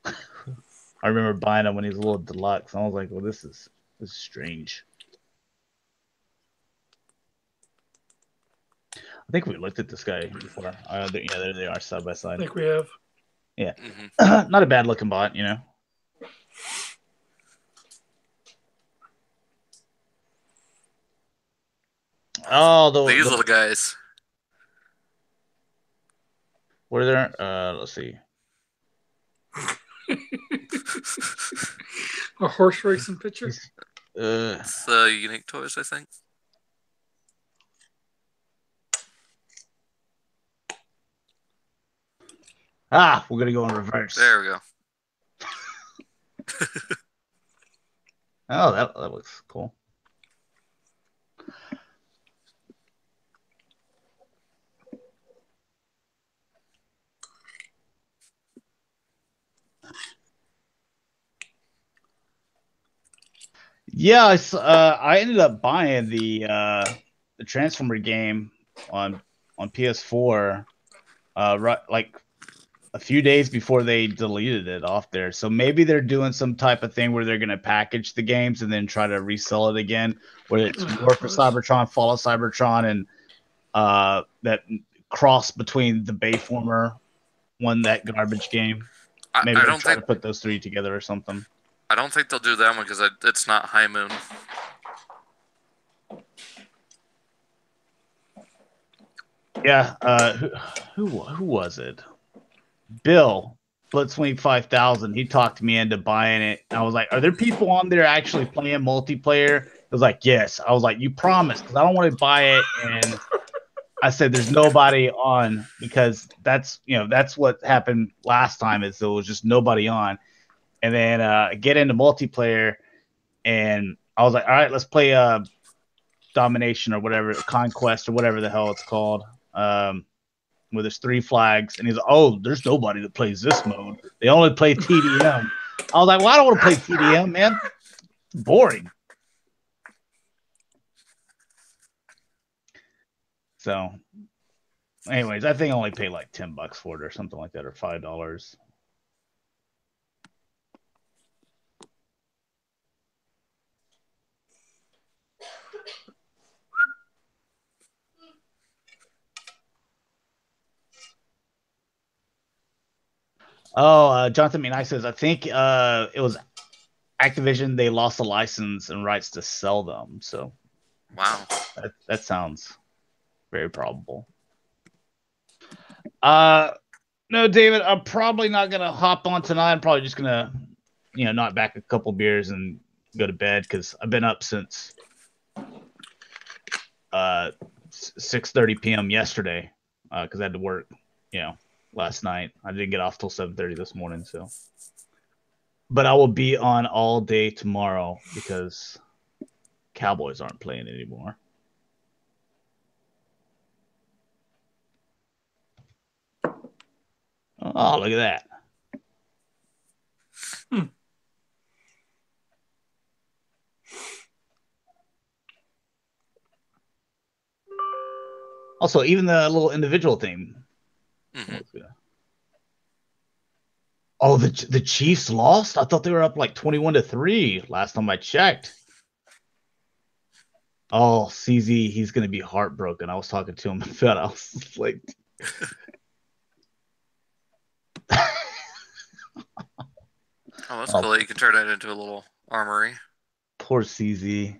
I remember buying him when he was a little deluxe. I was like, well, this is strange. I think we looked at this guy before. Yeah, there they are, side by side. I think we have. Yeah. Mm-hmm. Not a bad looking bot, Oh, these little guys. What are there? Let's see. A horse racing picture? It's Unique Toys, I think. We're going to go in reverse. There we go. Oh, that looks cool. Yeah, I ended up buying the Transformer game on PS4, right, like a few days before they deleted it off there. So maybe they're doing some type of thing where they're going to package the games and then try to resell it again, where it's War for Cybertron, Fall of Cybertron, and that cross between the Bayformer one, that garbage game. Maybe they'll try to put those three together or something. I don't think they'll do that one because it's not High Moon. Yeah, who was it? Bill, Blitzwing 5000. He talked me into buying it. I was like, "Are there people on there actually playing multiplayer?" I was like, "Yes." I was like, "You promised," because I don't want to buy it. And I said, "There's nobody on," because that's what happened last time. Is there was just nobody on. And then get into multiplayer, and I was like, all right, let's play Domination or whatever, Conquest or whatever the hell it's called, where there's 3 flags. And he's like, oh, there's nobody that plays this mode. They only play TDM. I was like, well, I don't want to play TDM, man. It's boring. So, anyways, I think I only paid like $10 for it or something like that, or $5. Oh, Jonathan Mean says, I think it was Activision. They lost the license and rights to sell them. So, wow, that sounds very probable. No, David, I'm probably not gonna hop on tonight. I'm probably just gonna, knock back a couple beers and go to bed because I've been up since 6:30 p.m. yesterday because I had to work, last night. I didn't get off till 7:30 this morning. So, But I will be on all day tomorrow because Cowboys aren't playing anymore. Oh, look at that. Also, even the little individual thing. Mm-hmm. Oh, the Chiefs lost? I thought they were up like 21-3 last time I checked. Oh, CZ, he's going to be heartbroken. I was talking to him about I was like... Oh, that's cool. You can turn that into a little armory. Poor CZ.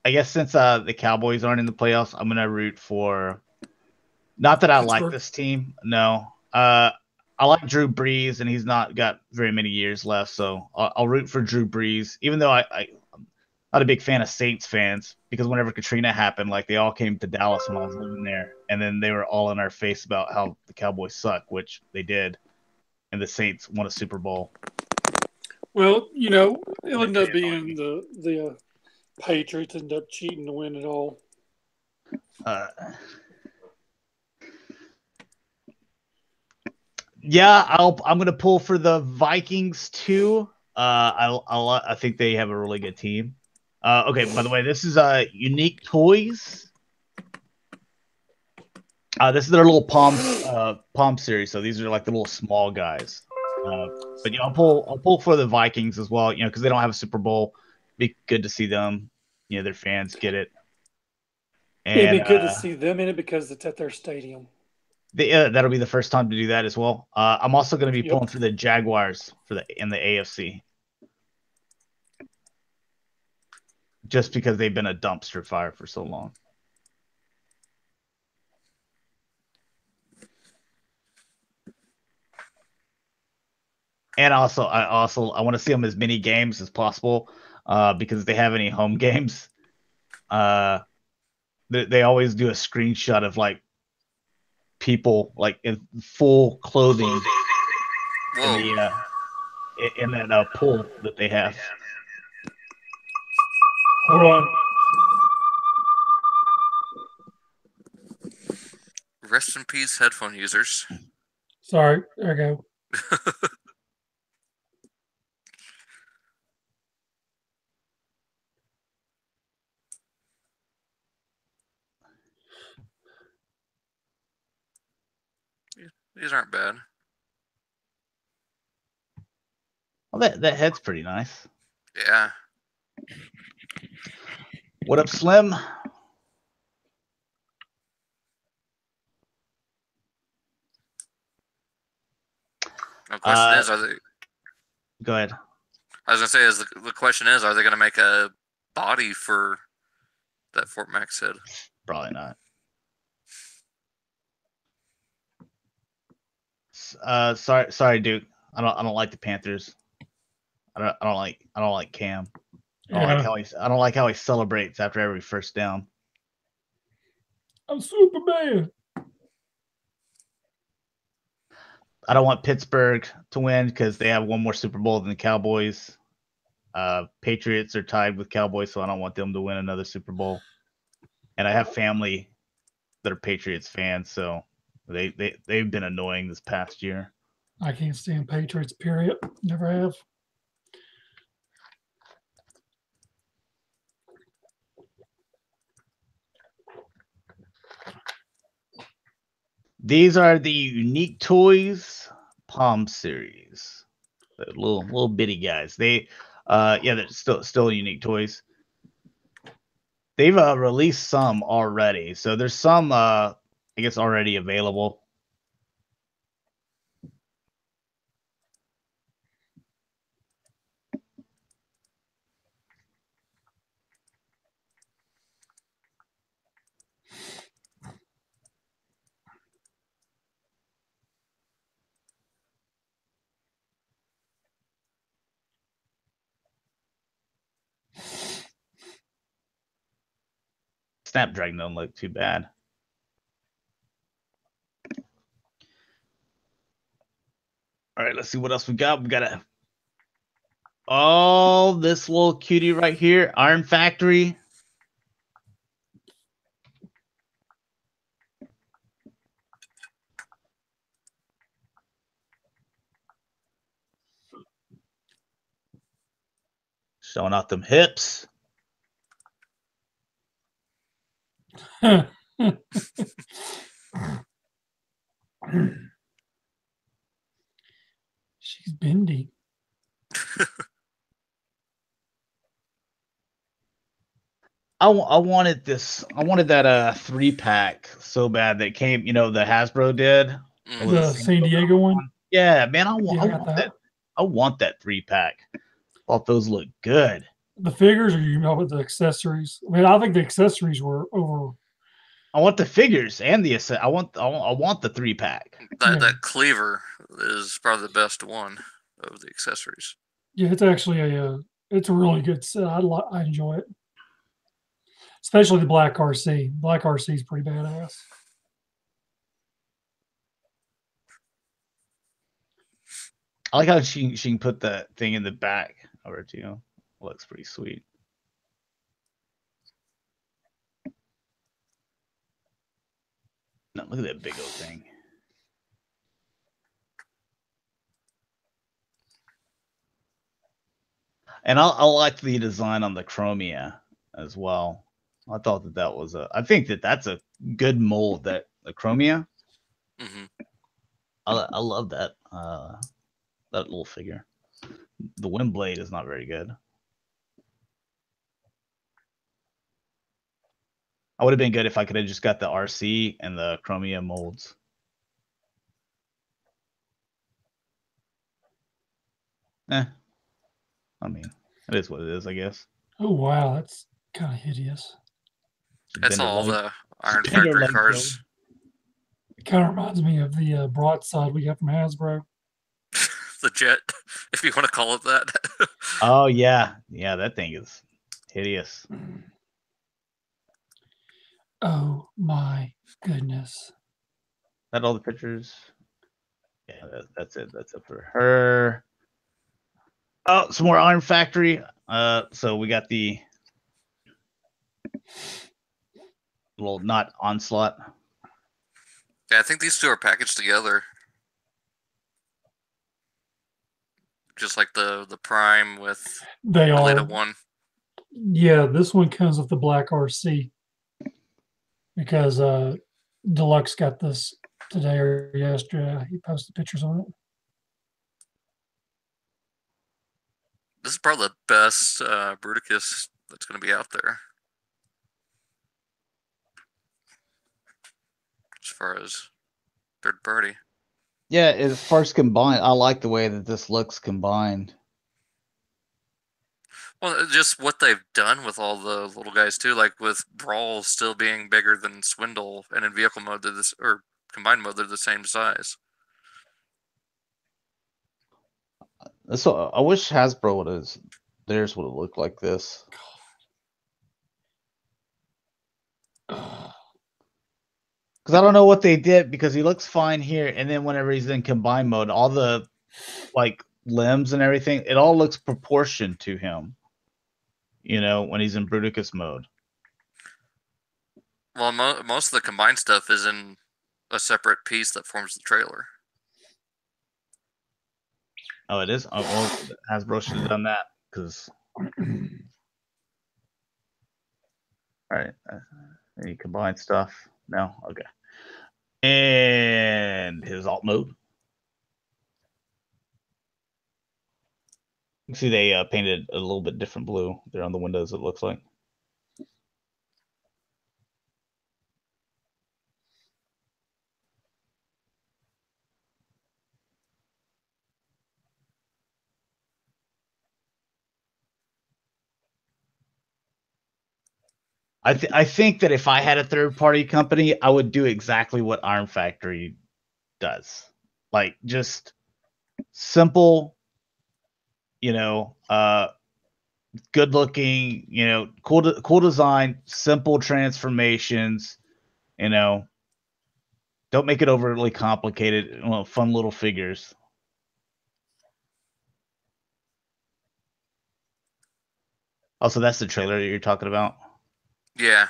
I guess since the Cowboys aren't in the playoffs, I'm going to root for... Not that I like this team. No. I like Drew Brees, and he's not got very many years left, so I'll root for Drew Brees, even though I'm not a big fan of Saints fans, because whenever Katrina happened, like, they all came to Dallas when I was living there, and then they were all in our face about how the Cowboys suck, which they did, and the Saints won a Super Bowl. Well, you know, it ended up being the Patriots ended up cheating to win it all. Yeah, I'm gonna pull for the Vikings too. I think they have a really good team. Okay, by the way, this is Unique Toys. This is their little Palm series. So these are like the little small guys. But I'll pull for the Vikings as well. Because they don't have a Super Bowl. Be good to see them. Their fans get it. And, it'd be good to see them in it because it's at their stadium. That'll be the first time to do that as well. I'm also going to be pulling for the Jaguars in the AFC, just because they've been a dumpster fire for so long. And also, I want to see them as many games as possible, because if they have any home games, they always do a screenshot of like people like in full clothing in that pool that they have. Hold on. Rest in peace, headphone users. Sorry, there I go. These aren't bad. Well, that head's pretty nice. Yeah. What up, Slim? The question is, are they... Go ahead. I was gonna say, the question is, are they gonna make a body for that Fort Max head? Probably not. Sorry, Duke. I don't like the Panthers. I don't like Cam. I don't like how he celebrates after every first down. I'm Superman. I don't want Pittsburgh to win because they have one more Super Bowl than the Cowboys. Patriots are tied with Cowboys, so I don't want them to win another Super Bowl. And I have family that are Patriots fans, so they've been annoying this past year. I can't stand Patriots, period. Never have. These are the Unique Toys Palm series. The little bitty guys. They're still Unique Toys. They've released some already, so there's some I guess already available. Snapdragon don't look too bad. let's see what else we got. We got this little cutie right here, Iron Factory. Showing off them hips. She's bendy. I wanted this. I wanted that 3-pack so bad that came. You know, the Hasbro did. The San Diego one. Yeah, man, I want that. I want that 3-pack. Thought those looked good. The figures, or you know, with the accessories? I mean, I think the accessories were over. I want the figures and the I want the 3-pack. That cleaver is probably the best one of the accessories. Yeah, it's actually it's a really good set. I enjoy it, especially the black RC. Black RC is pretty badass. I like how she can put that thing in the back of her too. Looks pretty sweet. No, look at that big old thing. And I like the design on the Chromia as well. I thought that was I think that's a good mold, that the Chromia. Mm-hmm. I love that that little figure. The Windblade is not very good. I would have been good if I could have just got the RC and the Chromia molds. I mean, it is what it is, I guess. Oh wow, that's kind of hideous. That's all the Iron Factory cars. It kind of reminds me of the broadside we got from Hasbro. The jet, if you want to call it that. Oh yeah, that thing is hideous. Oh my goodness! Is that all the pictures? Yeah, that's it. That's it for her. Oh, some more Iron Factory. So we got the little not onslaught. Yeah, I think these two are packaged together. Just like the Prime with they are one. Yeah, this one comes with the black RC because Deluxe got this today or yesterday. He posted pictures on it. This is probably the best Bruticus that's going to be out there. As far as third party. Yeah, as far as combined, I like the way that this looks combined. Well, just what they've done with all the little guys too, like with Brawl still being bigger than Swindle, and in vehicle mode or combined mode they're the same size. So I wish Hasbro theirs would have looked like this. Because I don't know what they did, because he looks fine here, and then whenever he's in combined mode, all the like limbs and everything, it all looks proportioned to him. You know, when he's in Bruticus mode. Well, most of the combined stuff is in a separate piece that forms the trailer. Oh, it is? Oh, well, Hasbro should have done that, because... Alright. Any combined stuff? No? Okay. And his alt mode. You can see they painted a little bit different blue there on the windows, it looks like. I think that if I had a third-party company, I would do exactly what Iron Factory does. Like, just simple, you know, good looking, you know, cool design, simple transformations, you know. Don't make it overly complicated. Well, fun little figures. Oh, so that's the trailer that you're talking about? Yeah.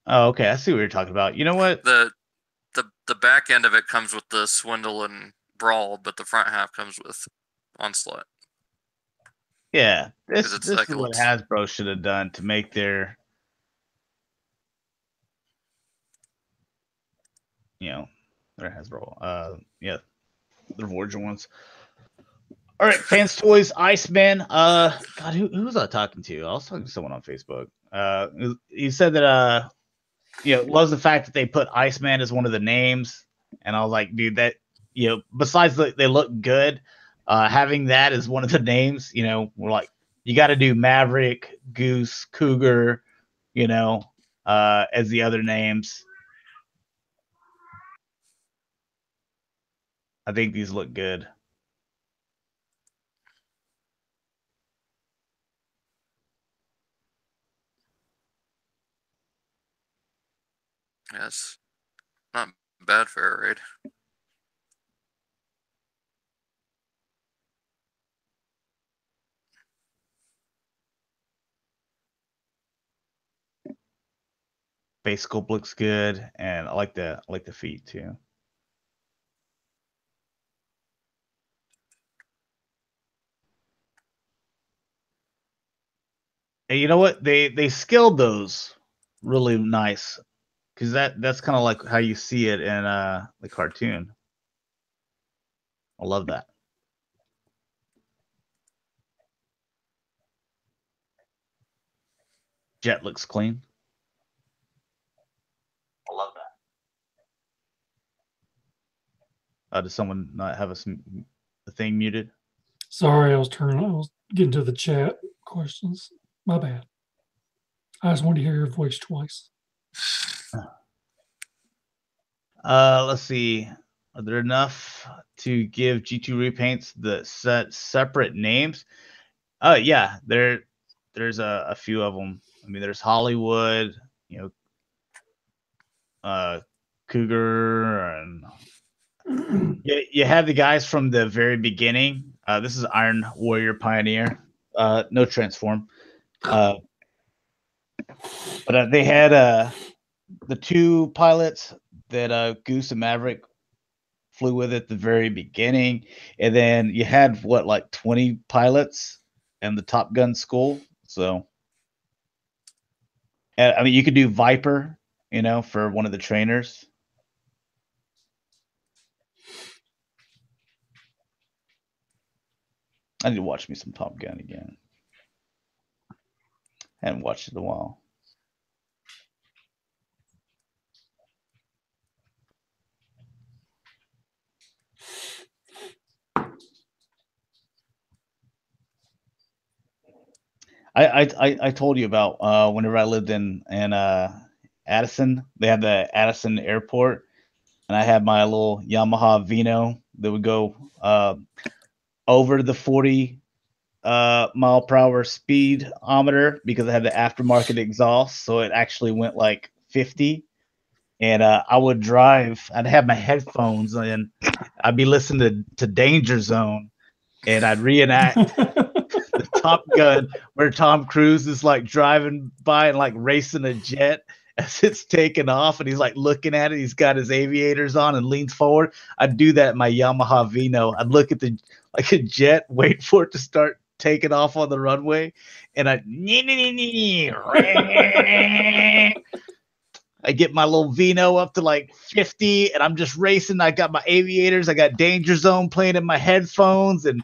Oh, okay. I see what you're talking about. You know what? The back end of it comes with the Swindle and Brawl, but the front half comes with Onslaught. Yeah, this It's is like what Hasbro should have done to make their, their Hasbro. Yeah, the Voyager ones. All right, Fans Toys, Iceman. God, who was I talking to? I was talking to someone on Facebook. He said that loves the fact that they put Iceman as one of the names, and I was like, dude, that besides they look good, having that as one of the names, we're like, you got to do Maverick, Goose, Cougar, as the other names. I think these look good. Yes, not bad for air raid. Base sculpt looks good, and I like the feet too. And you know what? They scaled those really nice, because that's kind of like how you see it in the cartoon. I love that. Jet looks clean. I love that. Does someone not have a thing muted? Sorry, I was getting to the chat questions. My bad. I just wanted to hear your voice twice. Let's see. Are there enough to give G2 repaints the separate names? Yeah, there's a few of them. I mean, there's Hollywood, Cougar, and you have the guys from the very beginning. This is Iron Warrior Pioneer. No transform. But they had the two pilots that Goose and Maverick flew with at the very beginning, and then you had like 20 pilots in the Top Gun school. So, I mean, you could do Viper, for one of the trainers. I need to watch me some Top Gun again. I haven't watched it in a while. I told you about whenever I lived in Addison. They had the Addison Airport, and I had my little Yamaha Vino that would go over the 40 mile per hour speedometer because it had the aftermarket exhaust, so it actually went like 50. And I would drive. I'd have my headphones, and I'd be listening to Danger Zone, and I'd reenact the Top Gun where Tom Cruise is like driving by and like racing a jet as it's taking off, and he's like looking at it. He's got his aviators on and leans forward. I'd do that in my Yamaha Vino. I'd look at like a jet, wait for it to start taking off on the runway, and I get my little Vino up to like 50, and I'm just racing. I got my aviators. I got Danger Zone playing in my headphones, and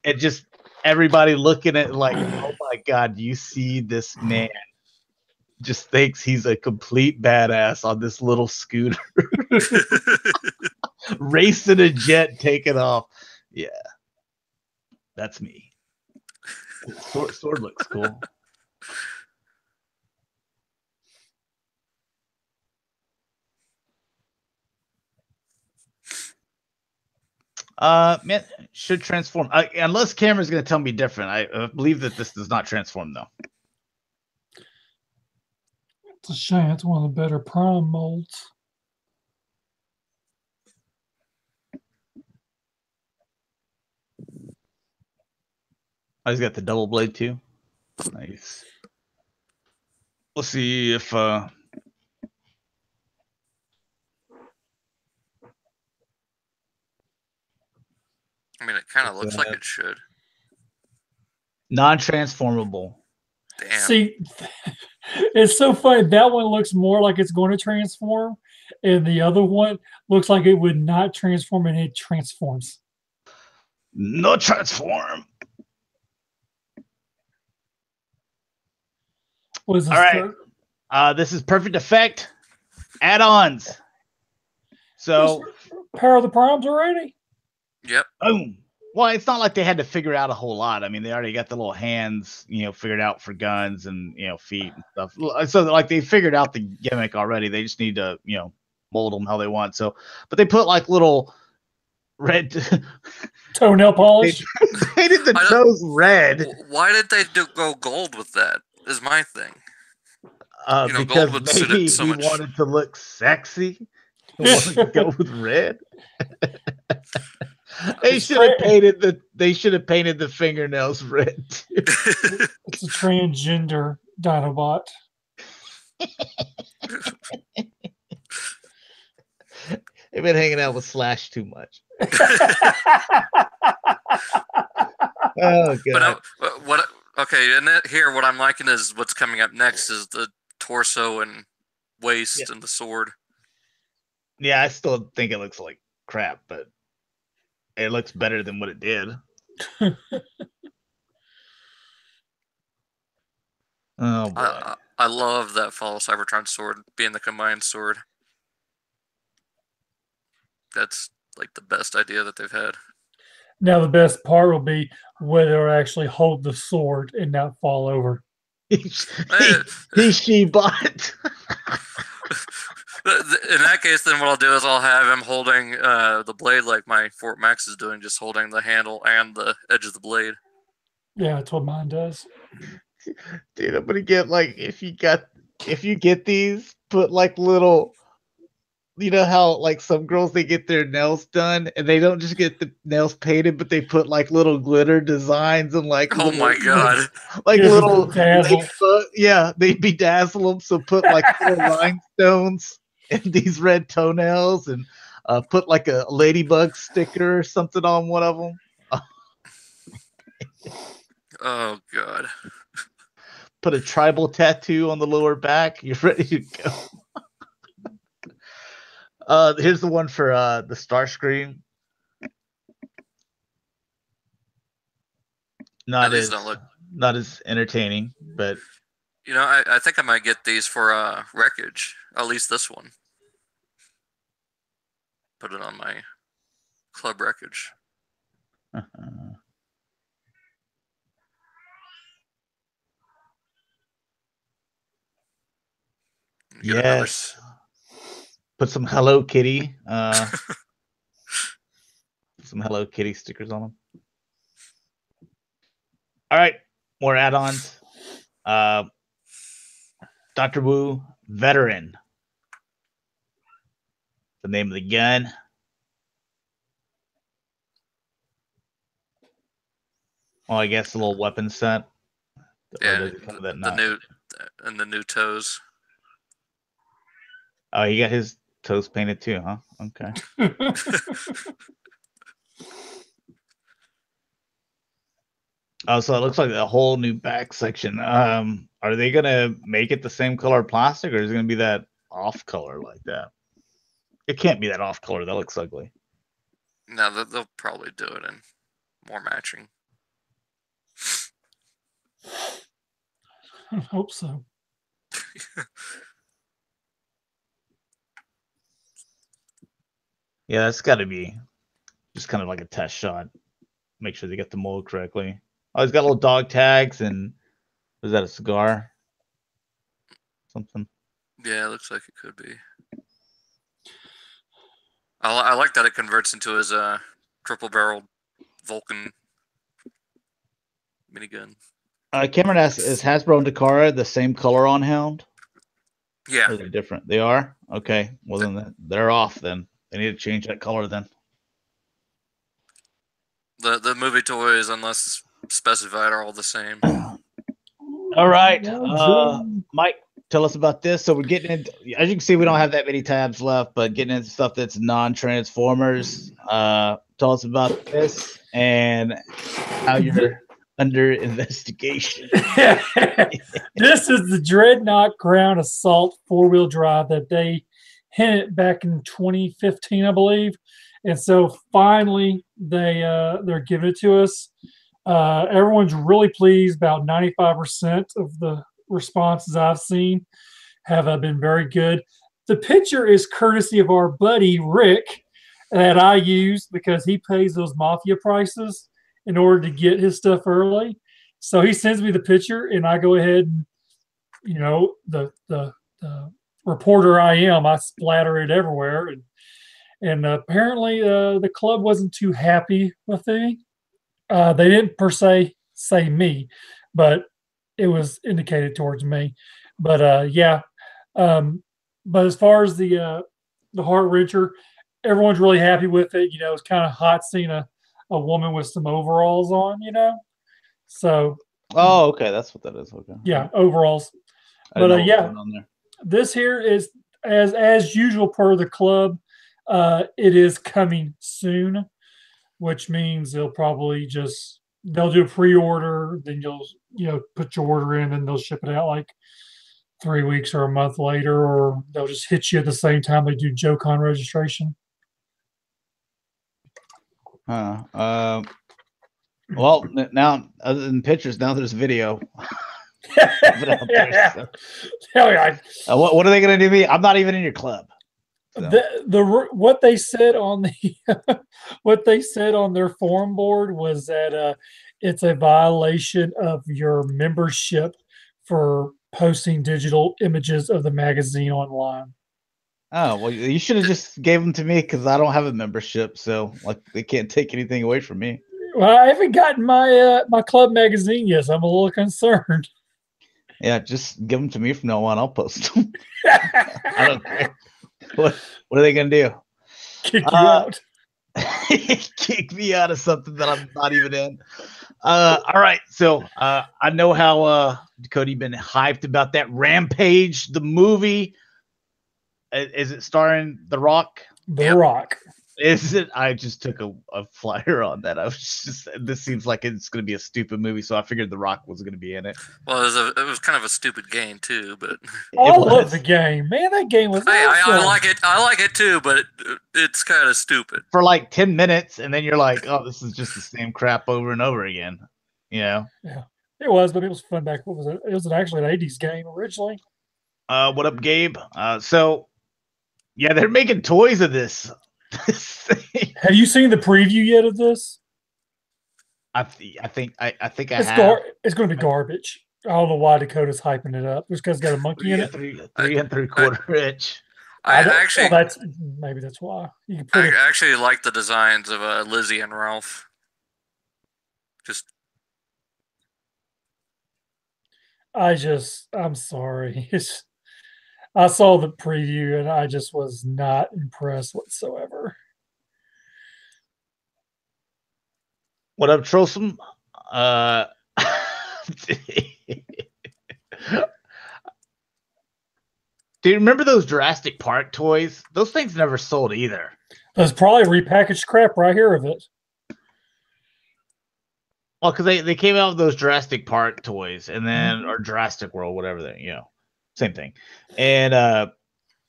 it just everybody looking at like, oh my God, you see this man just thinks he's a complete badass on this little scooter racing a jet taking off. Yeah, that's me. Sword looks cool. Man, should transform. Unless camera's going to tell me different. I believe that this does not transform, though. It's a shame. It's one of the better prime molds. Oh, he's got the double blade too. Nice. Let's see if I mean, it kind of looks like it should. non-transformable. Damn. See, it's so funny. That one looks more like it's going to transform, and the other one looks like it would not transform, and it transforms. No transform. What is this? All right. This is Perfect Effect add-ons. So Power of the Primes already? Yep. Boom. Well, it's not like they had to figure out a whole lot. I mean, they already got the little hands, figured out for guns and, feet and stuff. So, like, they figured out the gimmick already. They just need to, mold them how they want. So, but they put, like, little red toenail polish. They painted the toes red. Why did they go gold with that? Is my thing. Because gold would maybe suit it so he much. wanted to look sexy. He wanted to go with red. They should have painted the fingernails red too. It's a transgender Dinobot. They've been hanging out with Slash too much. Oh god. But okay, and here what I'm liking is what's coming up next is the torso and waist and the sword. Yeah, I still think it looks like crap, but it looks better than what it did. Oh boy. I love that Fall Cybertron sword being the combined sword. That's like the best idea that they've had. Now the best part will be whether it'll actually hold the sword and not fall over. She bought. In that case, then what I'll do is I'll have him holding the blade like my Fort Max is doing, just holding the handle and the edge of the blade. Yeah, that's what mine does. Dude, I'm gonna get like if you get these, put like little, how like some girls they get their nails done and they don't just get the nails painted, but they put like little glitter designs and like my god, like little dazzle. They bedazzle them. So put like little rhinestones and these red toenails and put like a ladybug sticker or something on one of them. Oh god. Put a tribal tattoo on the lower back. You're ready to go. Here's the one for the Starscream. Not as entertaining, but I think I might get these for Wreckage. At least this one. Put it on my Club Wreckage. Yes. Put some Hello Kitty. Some Hello Kitty stickers on them. All right, more add-ons. Dr. Wu Veteran. The name of the gun. Well, I guess a little weapon set. Yeah, the new toes. Oh, he got his toes painted too, huh? Okay. Oh, so it looks like a whole new back section. Are they gonna make it the same color plastic, or is it gonna be that off color like that? It can't be that off color. That looks ugly. No, they'll probably do it in more matching. I hope so. Yeah, that's got to be just kind of like a test shot. Make sure they get the mold correctly. Oh, he's got little dog tags, and is that a cigar? Something. Yeah, it looks like it could be. I like that it converts into his triple-barreled Vulcan minigun. Cameron asks, is Hasbro and Takara the same color on Hound? Yeah. Or are they different? They are? Okay. Well, then they're off then. They need to change that color then. The movie toys, unless specified are all the same. All right, Mike, tell us about this. So we're getting into, as you can see, we don't have that many tabs left, but getting into stuff that's non-Transformers. Tell us about this and how you're under investigation. This is the Dreadnought Ground Assault 4-wheel drive that they hinted back in 2015, I believe. And so finally they're giving it to us. Everyone's really pleased. About 95% of the responses I've seen have been very good. The picture is courtesy of our buddy Rick that I use because he pays those mafia prices in order to get his stuff early. So he sends me the picture and I go ahead and, you know, the reporter I am, I splatter it everywhere. And apparently the club wasn't too happy with me. They didn't per se say me, but it was indicated towards me. But yeah. But as far as the heart wrencher, everyone's really happy with it. You know, it's kind of hot seeing a woman with some overalls on, you know. So oh, okay, that's what that is. Okay. Yeah, overalls. But yeah, this here is as usual per the club. It is coming soon, which means they'll probably they'll do a pre-order, then you'll put your order in and they'll ship it out like 3 weeks or a month later, or they'll just hit you at the same time they do JoeCon registration. Well, now other than pictures, now there's video. There, so. What are they going to do? Me? I'm not even in your club. So. What they said on the what they said on their forum board was that it's a violation of your membership for posting digital images of the magazine online. Oh, well, you should have just gave them to me because I don't have a membership, so like they can't take anything away from me. Well, I haven't gotten my my club magazine yet, so I'm a little concerned. Yeah, just give them to me from now on. I'll post them. I don't care. What are they gonna do? Kick you out? Kick me out of something that I'm not even in. All right, so I know how Dakota, you've been hyped about that Rampage, the movie. Is it starring The Rock? The Rock. Is it? I just took a flyer on that. I was just, this seems like it's going to be a stupid movie, so I figured The Rock was going to be in it. Well, it was kind of a stupid game too, but I love the game, man. That game was. Hey, awesome. I like it. I like it too, but it's kind of stupid for like 10 minutes, and then you're like, "Oh, this is just the same crap over and over again." You know? Yeah, it was, but it was fun back. What was it? It was actually an '80s game originally. What up, Gabe? So, yeah, they're making toys of this. Have you seen the preview yet of this? I think I it's have. It's going to be garbage. I don't know why Dakota's hyping it up. Just because it's got a monkey in it. 3 3/4 inch. Maybe that's why. I actually like the designs of Lizzie and Ralph. I'm sorry. I saw the preview and I just was not impressed whatsoever. What up, Trosum? Do you remember those Jurassic Park toys? Those things never sold either. There's probably repackaged crap right here of it. Well, because they came out with those Jurassic Park toys, and then or Jurassic World, whatever they, same thing. And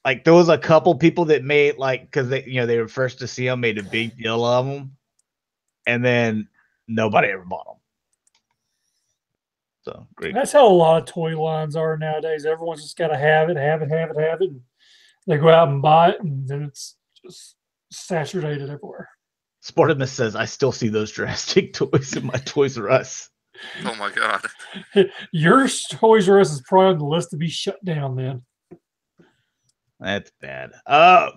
like there was a couple people that made because they were first to see them, made a big deal of them, and then nobody ever bought them. So great. That's how a lot of toy lines are nowadays. Everyone's just got to have it. And they go out and buy it, and then it's just saturated everywhere. Sportimus says, I still see those Jurassic toys in my Toys R Us. Oh my God. Your Toys R Us is probably on the list to be shut down then. That's bad.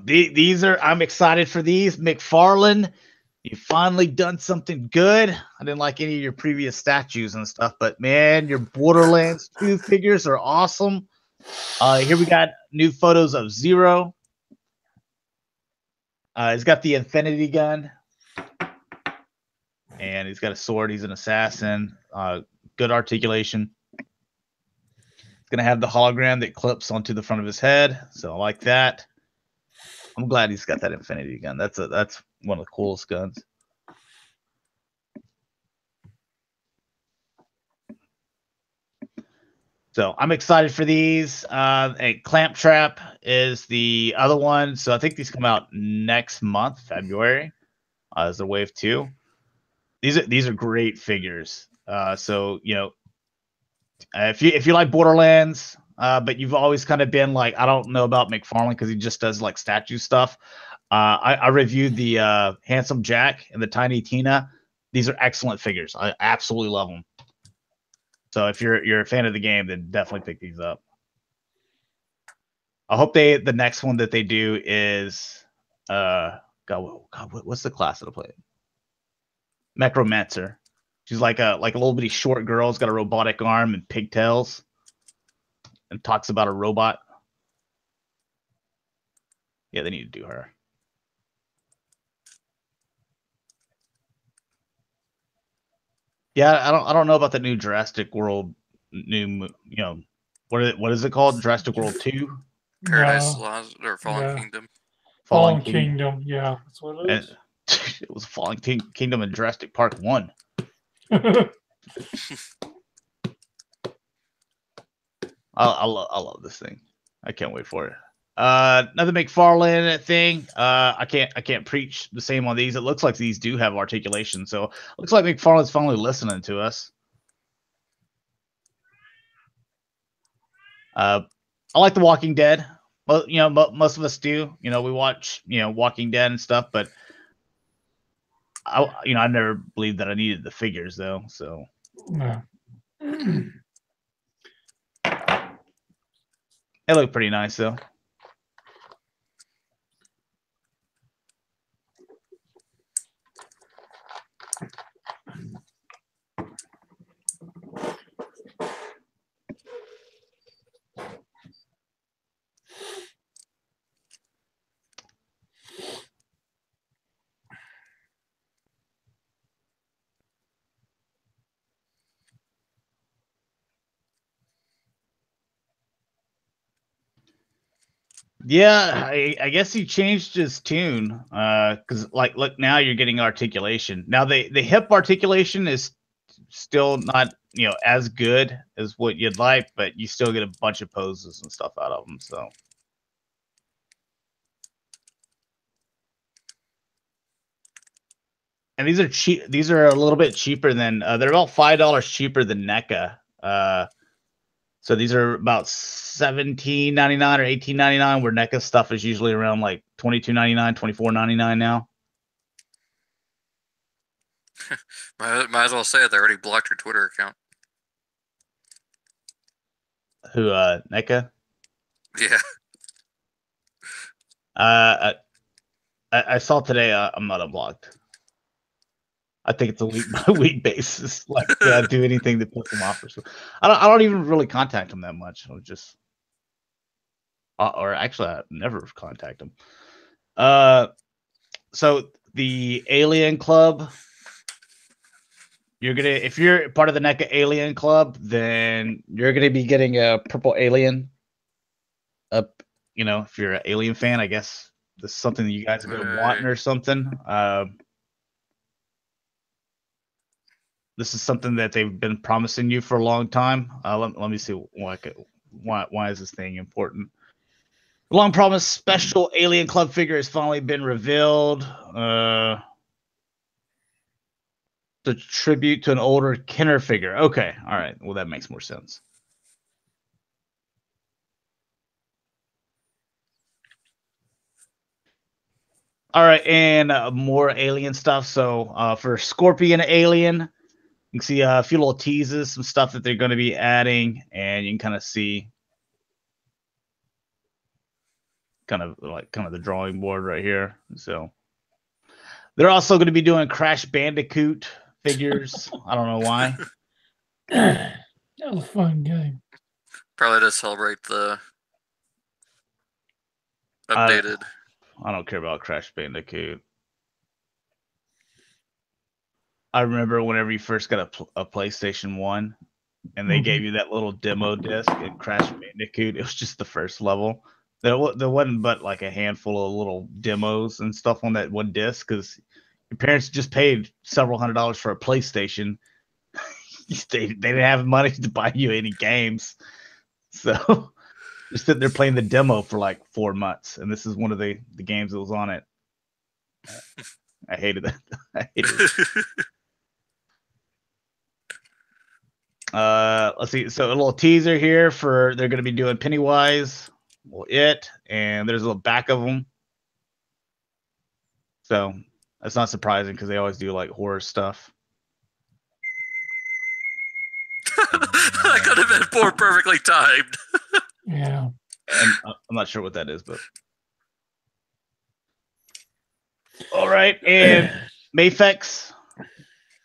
These are, I'm excited for these. McFarlane, you finally done something good. I didn't like any of your previous statues and stuff, but man, your Borderlands 2 figures are awesome. Here we got new photos of Zero. He's got the Infinity gun. and he's got a sword. He's an assassin. Good articulation. It's gonna have the hologram that clips onto the front of his head, so I like that. I'm glad he's got that infinity gun. That's one of the coolest guns. So I'm excited for these. A Clamp Trap is the other one. So I think these come out next month, February, as the Wave 2. These are great figures. So if you like Borderlands, but you've always kind of been like, I don't know about McFarlane because he just does like statue stuff. I reviewed the Handsome Jack and the Tiny Tina. These are excellent figures. I absolutely love them. So if you're a fan of the game, then definitely pick these up. I hope the next one that they do is what's the class that I played? Necromancer. She's like a little bitty short girl. Has got a robotic arm and pigtails, and talks about a robot. Yeah, they need to do her. Yeah, I don't know about the new Jurassic World what is it called? Jurassic World 2? Paradise Lost or Fallen Kingdom. Fallen Kingdom, yeah, that's what it is. It was Fallen Kingdom and Jurassic Park 1. I love this thing. I can't wait for it. Another McFarlane thing. I can't preach the same on these. It looks like these do have articulation, so it looks like McFarlane's finally listening to us. I like The Walking Dead. Well, most of us do. We watch Walking Dead and stuff, but I never believed that I needed the figures though. So No. They look pretty nice though. Yeah, I guess he changed his tune. Because look, now you're getting articulation. Now the hip articulation is still not as good as what you'd like, but you still get a bunch of poses and stuff out of them. So. And these are cheap. These are a little bit cheaper than they're about $5 cheaper than NECA. So these are about $17.99 or $18.99, where NECA stuff is usually around like $22.99, $24.99 now. Might as well say it. They already blocked your Twitter account. Who, NECA? Yeah. I saw today. I'm not unblocked. I think it's a week by week basis. Like, do anything to piss them off or something. I don't even really contact them that much. I just, or actually, I never contact them. So the Alien Club, if you're part of the NECA Alien Club, then you're gonna be getting a purple alien. If you're an Alien fan, I guess this is something that you guys have been wanting or something. This is something that they've been promising you for a long time. Let me see why is this thing important? The long promised special Alien Club figure has finally been revealed. The tribute to an older Kenner figure. Okay, all right. Well, that makes more sense. All right, and more alien stuff. So for Scorpion Alien, you can see a few little teases, some stuff that they're going to be adding, and you can kind of see kind of the drawing board right here. So they're also going to be doing Crash Bandicoot figures. I don't know why. That was a fun game. Probably to celebrate the updated. I don't care about Crash Bandicoot. I remember whenever you first got a PlayStation 1 and they gave you that little demo disc in Crash Bandicoot. It was just the first level. There wasn't but like a handful of little demos and stuff on that one disc because your parents just paid several $100s for a PlayStation. they didn't have money to buy you any games. So just sitting there playing the demo for like 4 months. And this is one of the games that was on it. I hated that. I hated it. Let's see. So a little teaser here for they're going to be doing Pennywise, and there's a little back of them. So that's not surprising because they always do like horror stuff. That could have been more perfectly timed. Yeah. I'm not sure what that is, but all right. And Mayfex.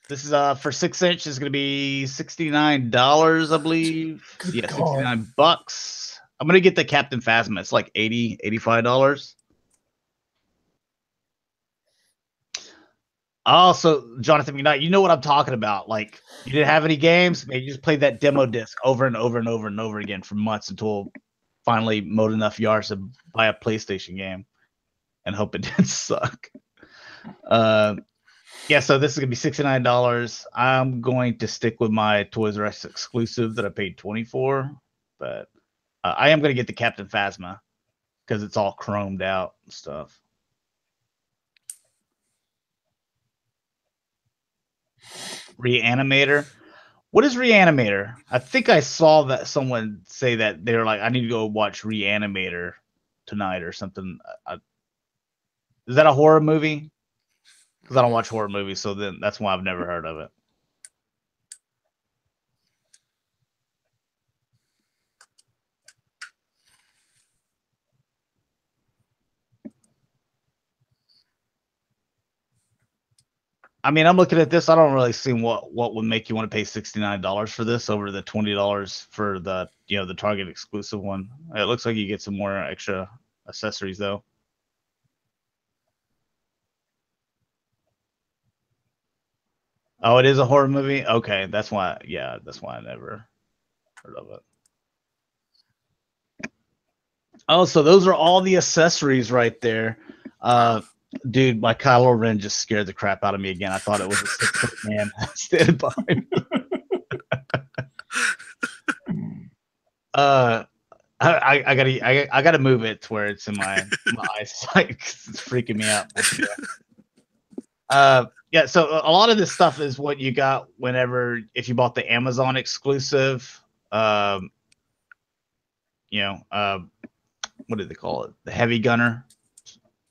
This is for 6-inch is going to be $69, I believe. Yeah, $69. I'm going to get the Captain Phasma. It's like $85. Also, Jonathan McKnight, you know what I'm talking about. Like, you didn't have any games, man, you just played that demo disc over and over and over and over again for months until finally mowed enough yards to buy a PlayStation game and hope it didn't suck. Yeah, so this is going to be $69. I'm going to stick with my Toys R Us exclusive that I paid $20 for, but I am going to get the Captain Phasma because it's all chromed out and stuff. Reanimator. What is Reanimator? I think I saw that someone say that they were like, I need to go watch Reanimator tonight or something. Is that a horror movie? Because I don't watch horror movies, so then that's why I've never heard of it. I mean, I'm looking at this. I don't really see what would make you want to pay $69 for this over the $20 for the the Target exclusive one. It looks like you get some more extra accessories though. Oh, it is a horror movie? Okay, that's why. Yeah, that's why I never heard of it. Oh, so those are all the accessories right there. Dude, my Kylo Ren just scared the crap out of me again. I thought it was a 6-foot man standing behind me. I gotta move it to where it's in my eyesight. It's freaking me out. Yeah, so a lot of this stuff is what you got if you bought the Amazon exclusive. What did they call it? The Heavy Gunner,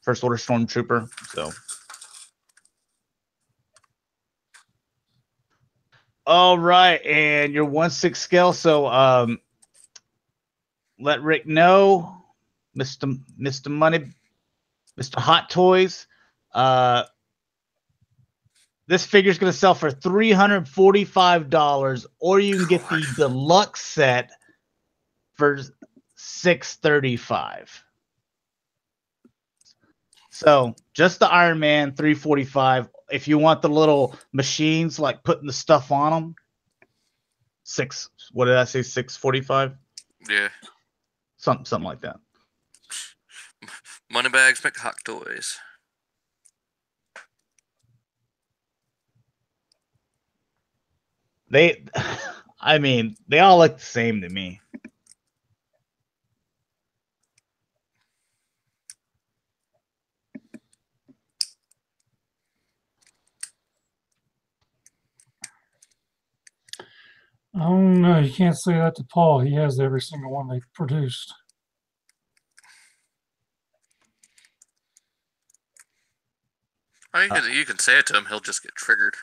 First Order Stormtrooper. So, all right, and your 1/6 scale. So, let Rick know, Mr. Money, Mr. Hot Toys. This figure is going to sell for $345, or you can get the deluxe set for $635. So just the Iron Man, $345. If you want the little machines, like putting the stuff on them, what did I say? $645? Yeah. Something like that. Moneybags make hot toys. They all look the same to me. Oh no, you can't say that to Paul. He has every single one they produced. Oh, you can say it to him. He'll just get triggered.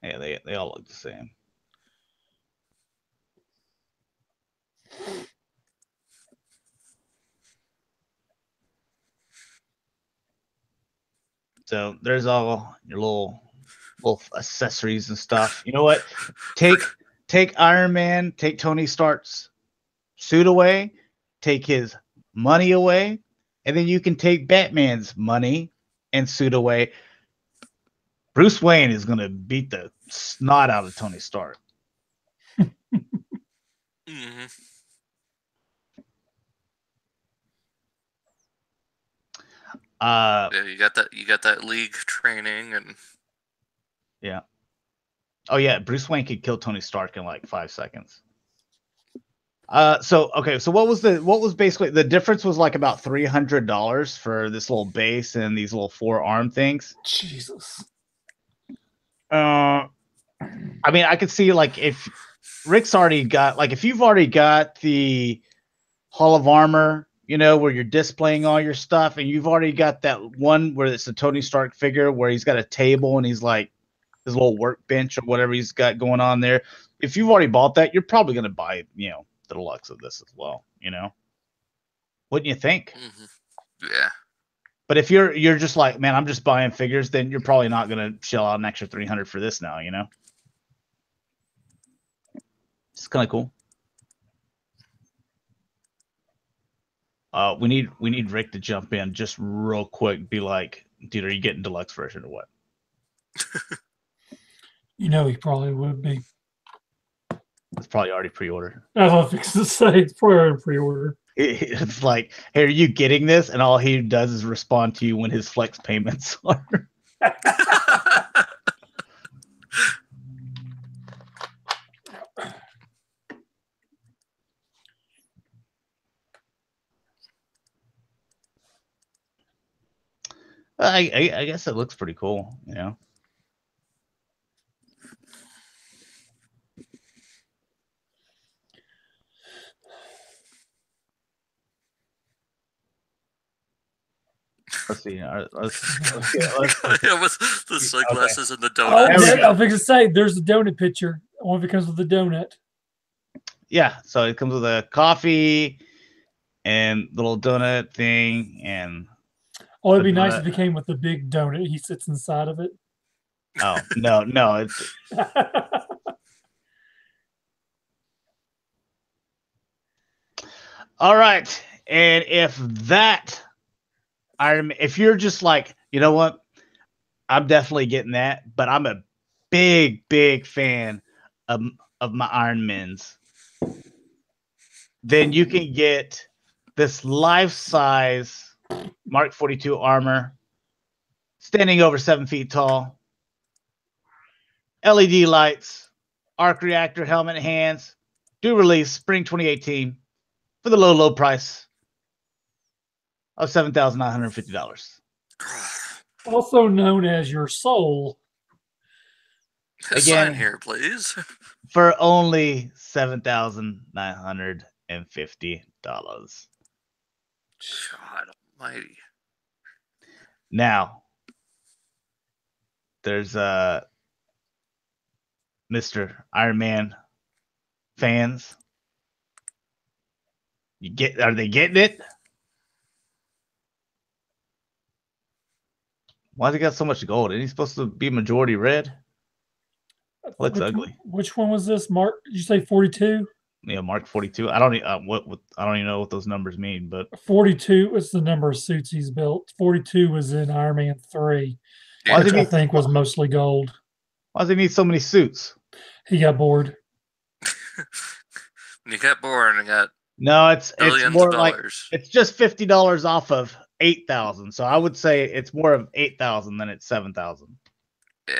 Yeah, they all look the same. So there's all your little accessories and stuff. You know what? Take Iron Man, take Tony Stark's suit away, take his money away, and then you can take Batman's money and suit away. Bruce Wayne is going to beat the snot out of Tony Stark. Mm-hmm. Yeah, you got that league training and yeah. Oh yeah, Bruce Wayne could kill Tony Stark in like 5 seconds. So what was basically the difference was like about $300 for this little base and these little 4 arm things. Jesus. I mean, I could see like if Rick's already got like if you've already got the Hall of Armor, you know, where you're displaying all your stuff, and you've already got that one where it's a Tony Stark figure where he's got a table and he's like his little workbench or whatever he's got going on there. If you've already bought that, you're probably going to buy, you know, the deluxe of this as well, you know? Wouldn't you think? Mm-hmm. Yeah. But if you're just like, man, I'm just buying figures, then you're probably not going to shell out an extra $300 for this now, you know? It's kind of cool. We need Rick to jump in just real quick. Be like, dude, are you getting deluxe version or what? You know he probably would be. It's probably already pre-ordered. I was fixing to say it's probably already pre-ordered. It's like, hey, are you getting this? And all he does is respond to you when his flex payments are. I guess it looks pretty cool, you know. Let's see. Let's Yeah, with the sunglasses and the Oh, donut. I was fixing to say there's a donut picture. I wonder if it comes with a donut. Yeah, so it comes with a coffee and little donut thing, and Oh, it'd be nice if it came with the big donut. He sits inside of it. oh no, it's all right. And if you're just like, you know what, I'm definitely getting that, but I'm a big fan of my Iron Men's, then you can get this life-size Mark 42 armor, standing over 7 feet tall, LED lights, arc reactor helmet hands, due release spring 2018 for the low price of $7,950. Also known as your soul. Sign here, please. For only $7,950. God almighty. Now, there's Mr. Iron Man fans. Are they getting it? Why's he got so much gold? Isn't he supposed to be majority red? Looks ugly. Which one was this, Mark? Did you say 42? Yeah, Mark 42. I don't even know what those numbers mean, but 42 was the number of suits he's built. 42 was in Iron Man 3, which I think was mostly gold. Why does he need so many suits? He got bored. You got bored and got it's more like dollars. It's just $50 off of 8,000. So I would say it's more of 8,000 than it's 7,000. Yeah.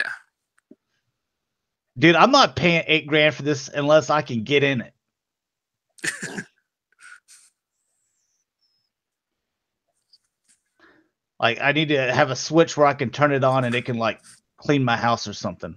Dude, I'm not paying $8,000 for this unless I can get in it. Like, I need to have a switch where I can turn it on and it can like clean my house or something.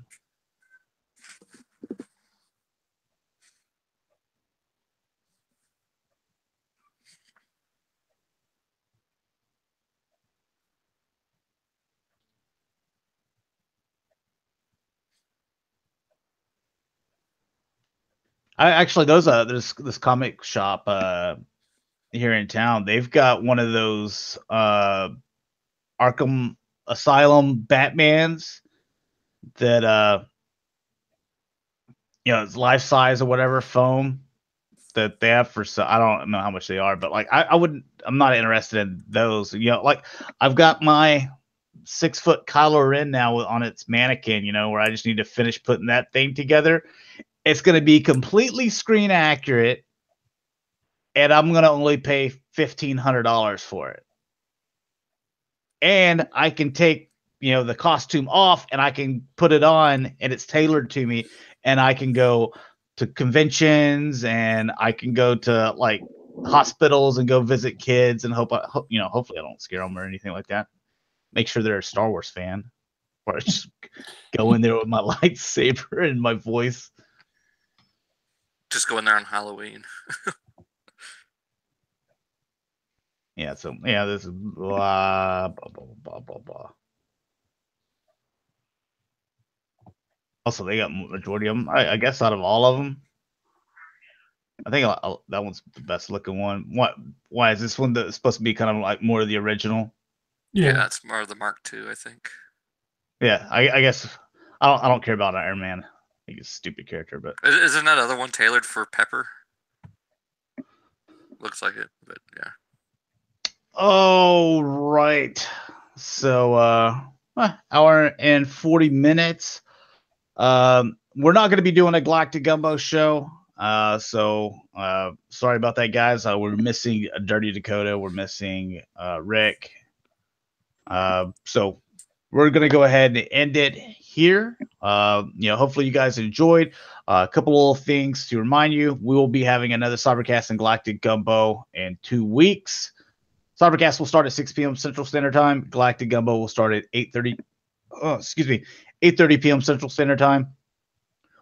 There's this comic shop here in town. They've got one of those Arkham Asylum Batmans that it's life size or whatever foam that they have for. So I don't know how much they are, but like I'm not interested in those. Like I've got my 6-foot Kylo Ren now on its mannequin, where I just need to finish putting that thing together. It's going to be completely screen accurate, and I'm going to only pay $1,500 for it. And I can take, the costume off, and I can put it on, and it's tailored to me, and I can go to conventions, and I can go to like hospitals and go visit kids, and hopefully I don't scare them or anything like that. Make sure they're a Star Wars fan, or I just go in there with my lightsaber and my voice. Just go in there on Halloween. Yeah, so this is blah blah blah blah blah blah. Also, they got majority of them. I guess out of all of them, I think that one's the best looking one. Why is this one supposed to be kind of like more of the original? Yeah, it's more of the Mark II, I think. Yeah, I guess I don't care about Iron Man. I think he's a stupid character, but isn't that other one tailored for Pepper? Looks like it, but yeah. Oh, right. So, hour and 40 minutes. We're not going to be doing a Galactic Gumbo show. So sorry about that, guys. We're missing Dirty Dakota. We're missing Rick. So we're going to go ahead and end it here. Hopefully you guys enjoyed. A couple little things to remind you. We will be having another Cybercast and Galactic Gumbo in 2 weeks. Cybercast will start at 6 p.m. Central Standard Time. Galactic Gumbo will start at 8:30 p.m. Central Standard Time.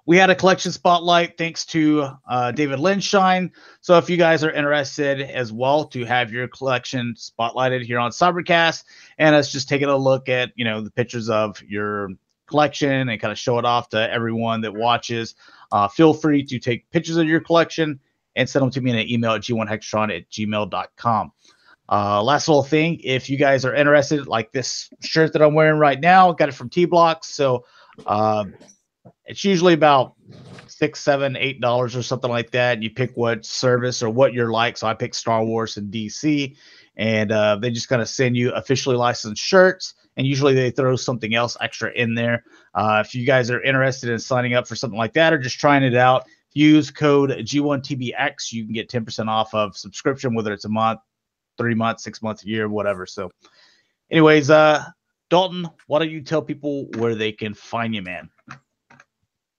We had a collection spotlight thanks to David Linshine. So if you guys are interested as well to have your collection spotlighted here on Cybercast, and us just taking a look at, the pictures of your collection and kind of show it off to everyone that watches, feel free to take pictures of your collection and send them to me in an email at g1hextron@gmail.com. Last little thing, if you guys are interested, like this shirt that I'm wearing right now, got it from T-Blocks. So it's usually about $6, $7, $8 or something like that. You pick what service or what you're like. So I picked Star Wars and DC, and they just kind of send you officially licensed shirts, and usually they throw something else extra in there. If you guys are interested in signing up for something like that or just trying it out, use code G1TBX. You can get 10% off of subscription, whether it's a month, 3 months, 6 months, a year, whatever. So anyways, Dalton, why don't you tell people where they can find you, man?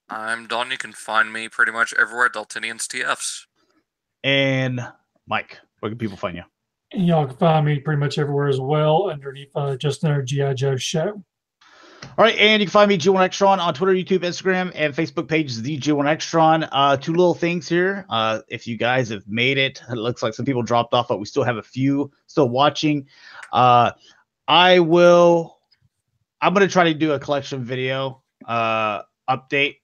I'm Dalton. You can find me pretty much everywhere at Daltonians TFs. And Mike, where can people find you? Y'all can find me pretty much everywhere as well, underneath just another G.I. Joe show. All right, and you can find me G1 Hextron on Twitter, YouTube, Instagram, and Facebook page, the G1 Hextron. Two little things here. If you guys have made it, it looks like some people dropped off, but we still have a few still watching. I'm going to try to do a collection video update,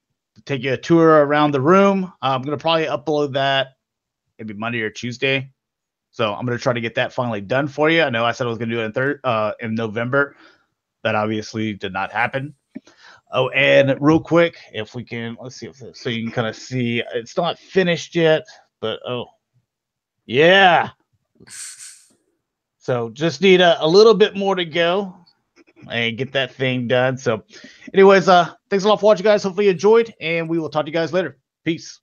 take you a tour around the room. I'm going to probably upload that maybe Monday or Tuesday. So I'm going to try to get that finally done for you. I know I said I was going to do it in November. That obviously did not happen. Oh, and real quick, if we can, let's see so you can kind of see. It's not finished yet, but yeah. So just need a little bit more to go and get that thing done. So anyways, thanks a lot for watching, guys. Hopefully you enjoyed, and we will talk to you guys later. Peace.